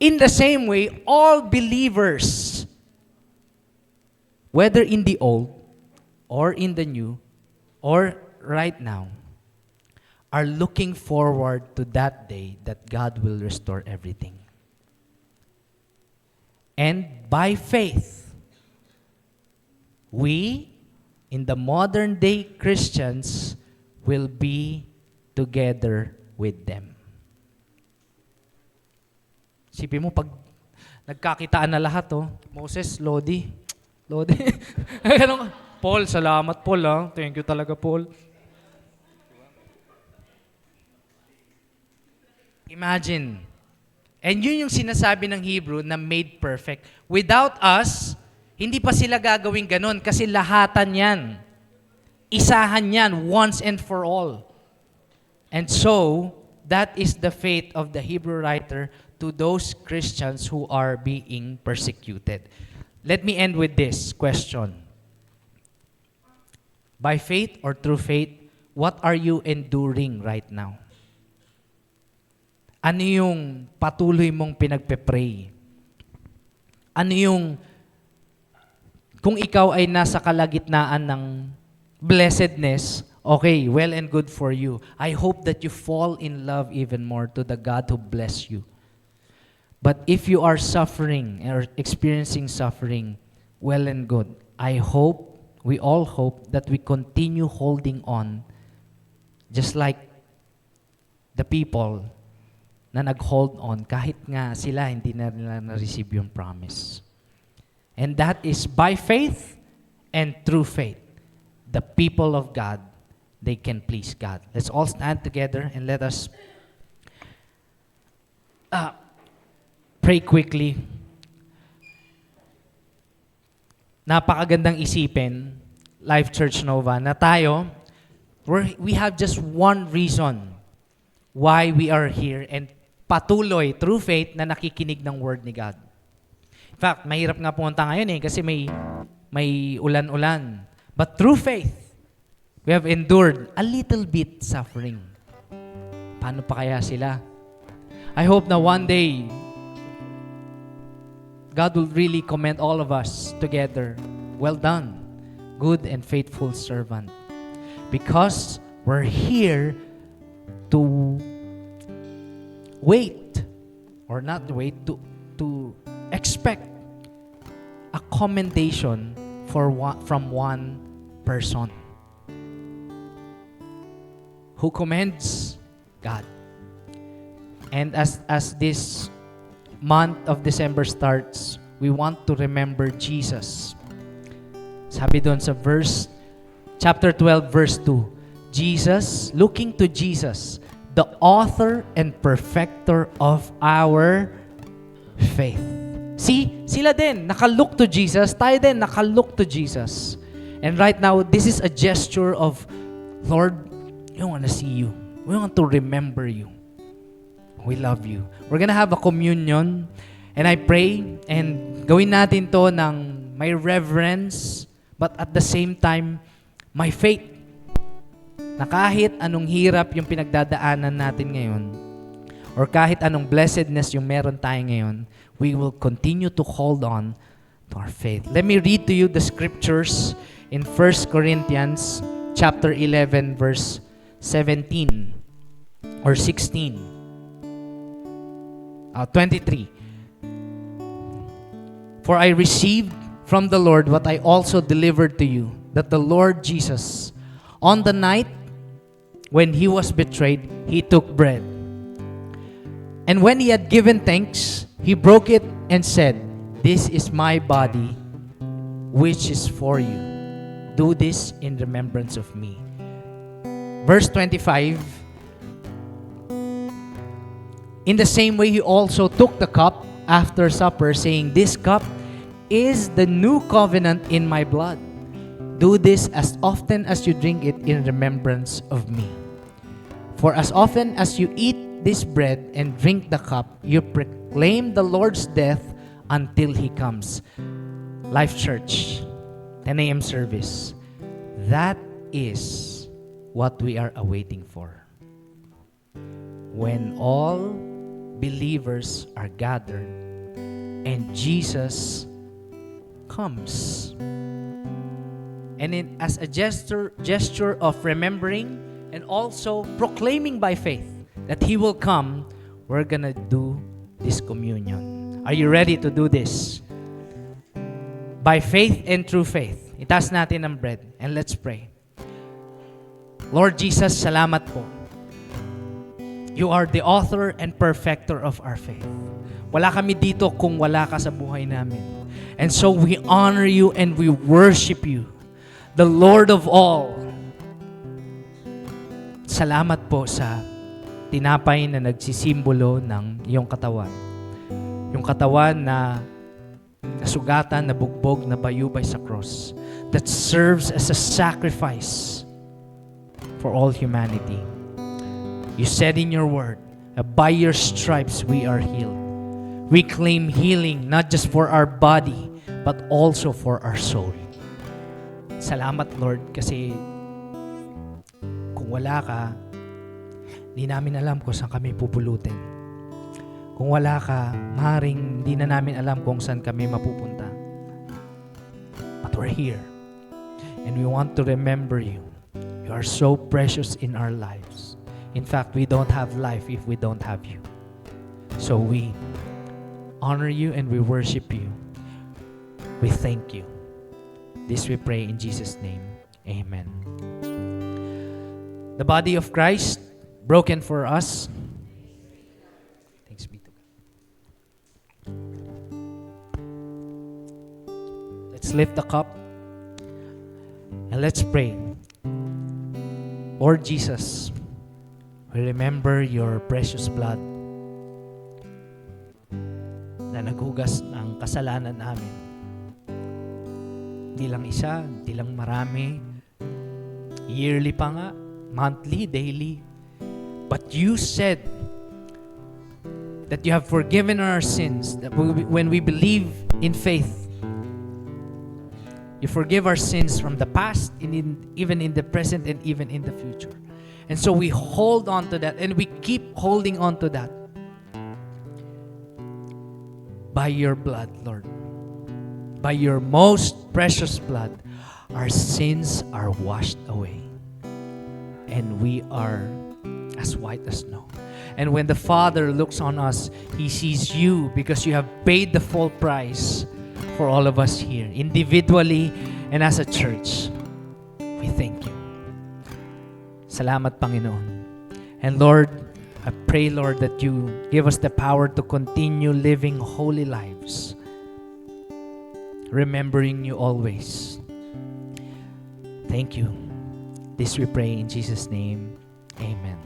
In the same way, all believers, whether in the old or in the new or right now, are looking forward to that day that God will restore everything. And by faith, we, in the modern day Christians, will be together with them. Sipin mo, pag nagkakitaan na lahat, Moses, Lodi. Ganun. Paul, salamat Paul. Thank you talaga, Paul. Imagine. And yun yung sinasabi ng Hebrew na made perfect. Without us, hindi pa sila gagawin ganun kasi lahatan yan. Isahan yan once and for all. And so, that is the faith of the Hebrew writer to those Christians who are being persecuted. Let me end with this question. By faith or through faith, what are you enduring right now? Ano yung patuloy mong pinagpe-pray? Ano yung, kung ikaw ay nasa kalagitnaan ng blessedness, okay, well and good for you. I hope that you fall in love even more to the God who bless you. But if you are suffering or experiencing suffering, well and good. I hope, we all hope that we continue holding on just like the people na nag-hold on kahit nga sila hindi na nila na-receive yung promise. And that is by faith and through faith. The people of God, they can please God. Let's all stand together and let us pray quickly. Napakagandang isipin, Life Church Nova, na tayo, we have just one reason why we are here and patuloy through faith na nakikinig ng Word ni God. In fact, mahirap nga pumunta ngayon kasi may ulan-ulan. But through faith, we have endured a little bit suffering. Paano pa kaya sila? I hope na one day, God will really commend all of us together. Well done, good and faithful servant. Because we're here to wait, or not wait, to expect a commendation from one person who commends God. And as this month of December starts, we want to remember Jesus. Sabi doon sa chapter 12, verse 2, Jesus, looking to Jesus, the author and perfecter of our faith. See, sila din, nakalook to Jesus. Tayo din, nakalook to Jesus. And right now, this is a gesture of, Lord, we want to see you. We want to remember you. We love you. We're gonna have a communion. And I pray, and gawin natin to ng may reverence, but at the same time, my faith. Na kahit anong hirap yung pinagdadaanan natin ngayon, or kahit anong blessedness yung meron tayo ngayon, we will continue to hold on to our faith. Let me read to you the scriptures in 1 Corinthians chapter 11, verse 17 or 16. 23. For I received from the Lord what I also delivered to you, that the Lord Jesus, on the night when he was betrayed, he took bread. And when he had given thanks, he broke it and said, "This is my body, which is for you. Do this in remembrance of me." verse 25, in the same way, he also took the cup after supper, saying, "This cup is the new covenant in my blood. Do this as often as you drink it in remembrance of me. For as often as you eat this bread and drink the cup, you proclaim the Lord's death until He comes." Life Church, 10 a.m. service. That is what we are awaiting for. When all believers are gathered and Jesus comes. And as a gesture of remembering and also proclaiming by faith that He will come, we're gonna do this communion. Are you ready to do this? By faith and through faith. Itaas natin ang bread and let's pray. Lord Jesus, salamat po. You are the author and perfecter of our faith. Wala kami dito kung wala ka sa buhay namin. And so we honor you and we worship you, the Lord of all. Salamat po sa tinapay na nagsisimbolo ng iyong katawan. Yung katawan na nasugatan, nabugbog, nabayubay sa cross that serves as a sacrifice for all humanity. You said in your word, by your stripes we are healed. We claim healing not just for our body, but also for our soul. Salamat, Lord, kasi kung wala ka, di namin alam kung saan kami pupulutin. Kung wala ka, maaaring di na namin alam kung saan kami mapupunta. But we're here. And we want to remember you. You are so precious in our lives. In fact, we don't have life if we don't have you. So we honor you and we worship you. We thank you. This we pray in Jesus' name. Amen. The body of Christ, broken for us. Thanks be to God. Let's lift the cup and let's pray. Lord Jesus, we remember your precious blood na naghugas ng kasalanan namin. Hindi lang isa, hindi lang marami. Yearly pa nga, monthly, daily. But you said that you have forgiven our sins, that when we believe in faith, you forgive our sins from the past, even in the present, and even in the future. And so we hold on to that, and we keep holding on to that. By your blood, Lord, by your most precious blood, our sins are washed away. And we are as white as snow. And when the Father looks on us, He sees you because you have paid the full price for all of us here, individually and as a church. We thank you. Salamat, Panginoon. And Lord, I pray, Lord, that you give us the power to continue living holy lives, remembering you always. Thank you. This we pray in Jesus' name. Amen.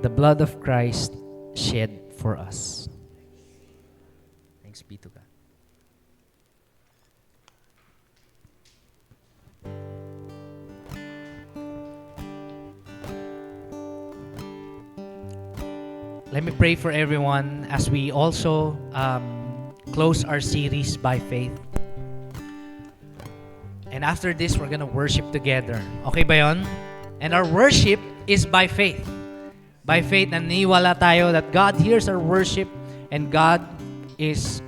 The blood of Christ shed for us. Thanks be to God. Let me pray for everyone as we also close our series by faith. And after this, we're gonna worship together. Okay ba yun? And our worship is by faith. By faith, naniniwala tayo that God hears our worship and God is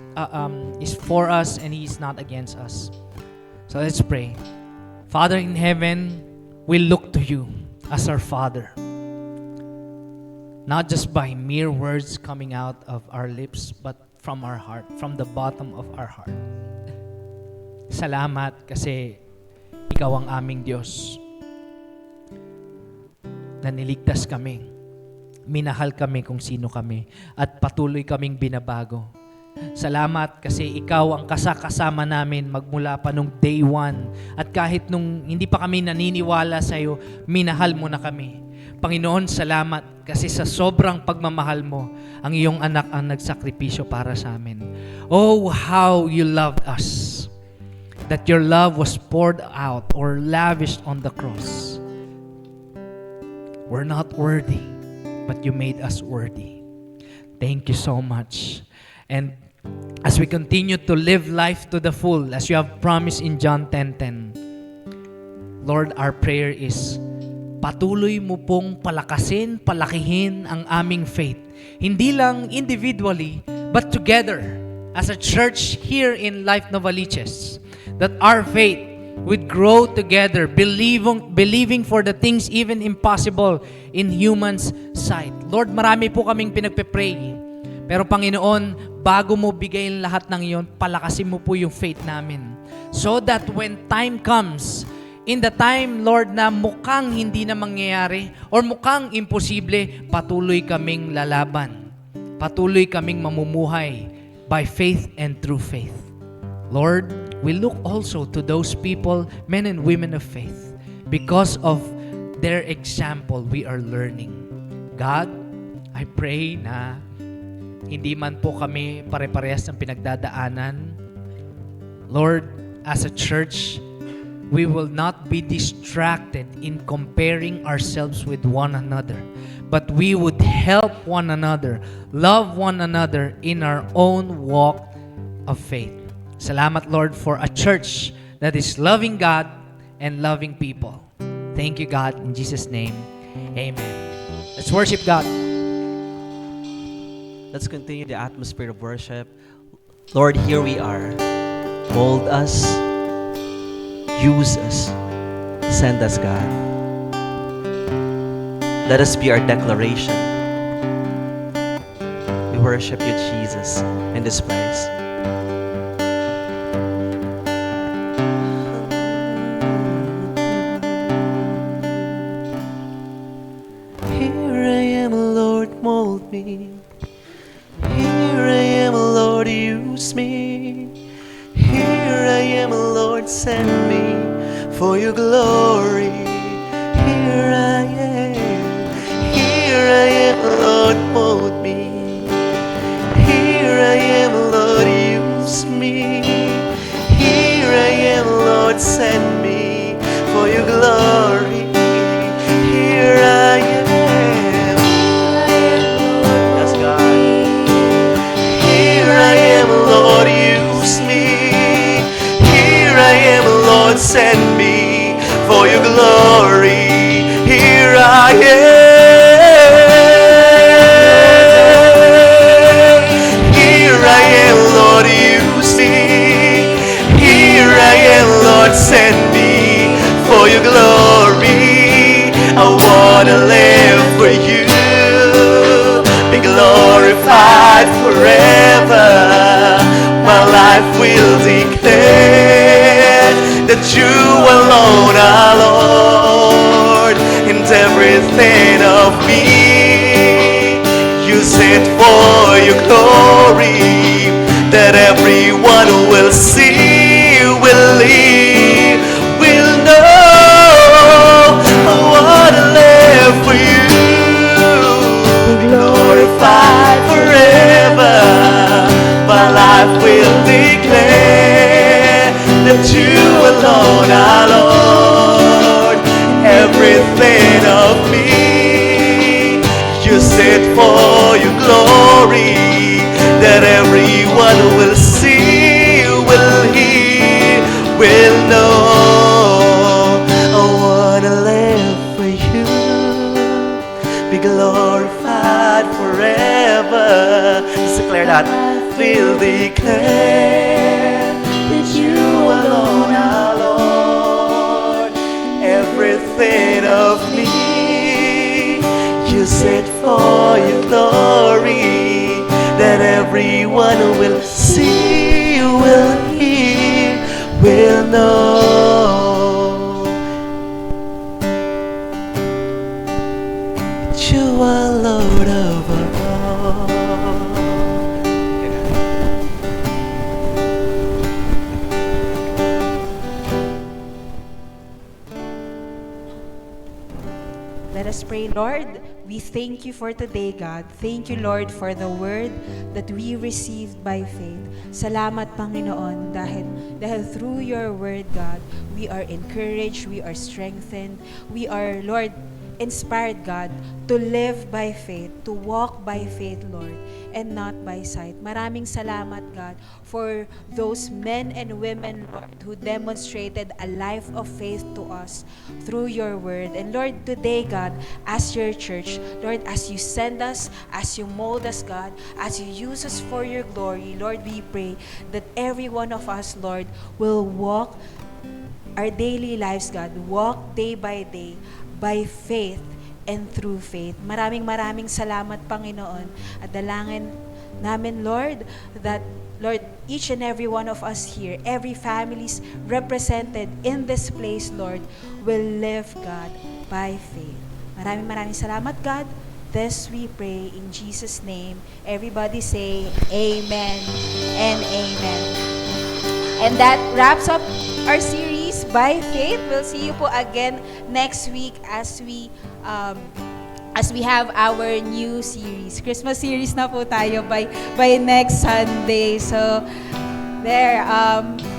for us and He's not against us. So let's pray. Father in heaven, we look to you as our Father. Not just by mere words coming out of our lips, but from our heart, from the bottom of our heart. Salamat kasi Ikaw ang aming Diyos. Na niligtas kami. Minahal kami kung sino kami. At patuloy kaming binabago. Salamat kasi ikaw ang kasama namin magmula pa nung day one. At kahit nung hindi pa kami naniniwala sa iyo, minahal mo na kami. Panginoon, salamat kasi sa sobrang pagmamahal mo, ang iyong anak ang nagsakripisyo para sa amin. Oh, how you loved us. That your love was poured out or lavished on the cross. We're not worthy, but you made us worthy. Thank you so much. And as we continue to live life to the full, as you have promised in John 10:10, Lord, our prayer is, patuloy mo pong palakasin, palakihin ang aming faith. Hindi lang individually, but together as a church here in Life Novaliches. That our faith would grow together, believing for the things even impossible in humans' sight. Lord, marami po kaming pinagpe-pray. Pero Panginoon, bago mo bigayin lahat ng iyon, palakasin mo po yung faith namin. So that when time comes, in the time, Lord, na mukhang hindi na mangyayari or mukhang imposible, patuloy kaming lalaban. Patuloy kaming mamumuhay by faith and through faith. Lord, we look also to those people, men and women of faith. Because of their example, we are learning. God, I pray na hindi man po kami pare-parehas ng pinagdadaanan. Lord, as a church, we will not be distracted in comparing ourselves with one another, but we would help one another, love one another in our own walk of faith. Salamat, Lord, for a church that is loving God and loving people. Thank you, God. In Jesus' name, amen. Let's worship God. Let's continue the atmosphere of worship. Lord, here we are. Mold us. Use us. Send us, God. Let us be our declaration. We worship you, Jesus, in this place. Here I am, Lord, mold me. Here I am, Lord, use me. Here I am, Lord, send me for your glory. Here I am. Here I am, Lord, mold me. Here I am, Lord, use me. Here I am, Lord, send me for your glory. Here I am. Yes, God. Here I am, Lord, use me. Here I am, Lord, send me for your glory. Here I am. Here I am, Lord, use me. Here I am, Lord, send me for your glory. I wanna live for you, be glorified forever. My life will declare that you alone are Lord, and everything of me use it for your glory, that everyone will see, will live, will know. I wanna live for you, be glorified forever. My life will declare that you alone are Lord. Everything of me, use it for your glory, that everyone will see, will hear, will know. I wanna live for you, be glorified forever. Let's declare that. Will declare that you alone are Lord. Everything of me, use it for your glory, that everyone will see, will hear, will know. That you are Lord over all. Lord, we thank you for today, God. Thank you, Lord, for the word that we received by faith. Salamat, Panginoon, dahil through your word, God, we are encouraged, we are strengthened, we are, Lord, inspired, God, to live by faith, to walk by faith, Lord, and not by sight. Maraming salamat, God, for those men and women, Lord, who demonstrated a life of faith to us through your word. And Lord, today, God, as your church, Lord, as you send us, as you mold us, God, as you use us for your glory, Lord, we pray that every one of us, Lord, will walk our daily lives, God, walk day by day by faith and through faith. Maraming salamat, Panginoon. At dalangin namin, Lord, that, Lord, each and every one of us here, every families represented in this place, Lord, will live, God, by faith. Maraming salamat, God. This we pray in Jesus' name. Everybody say amen and amen. And that wraps up our series by faith. We'll see you po again next week as we have our new series. Christmas series na po tayo by next Sunday. So there,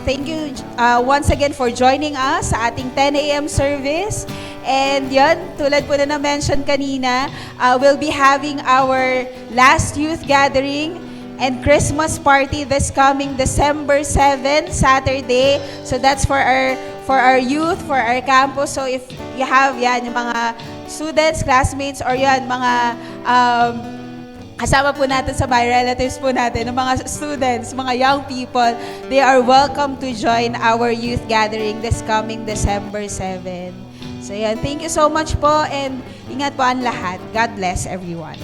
thank you once again for joining us sa ating 10 a.m. service. And yun, tulad po na na-mention kanina, we'll be having our last youth gathering and Christmas party this coming December 7, Saturday. So that's for our youth, for our campus. So if you have yung mga students, classmates, or mga kasama po natin sa bahay, relatives po natin, ng mga students, mga young people, they are welcome to join our youth gathering this coming December 7. So yan, thank you so much po and ingat po ang lahat. God bless everyone.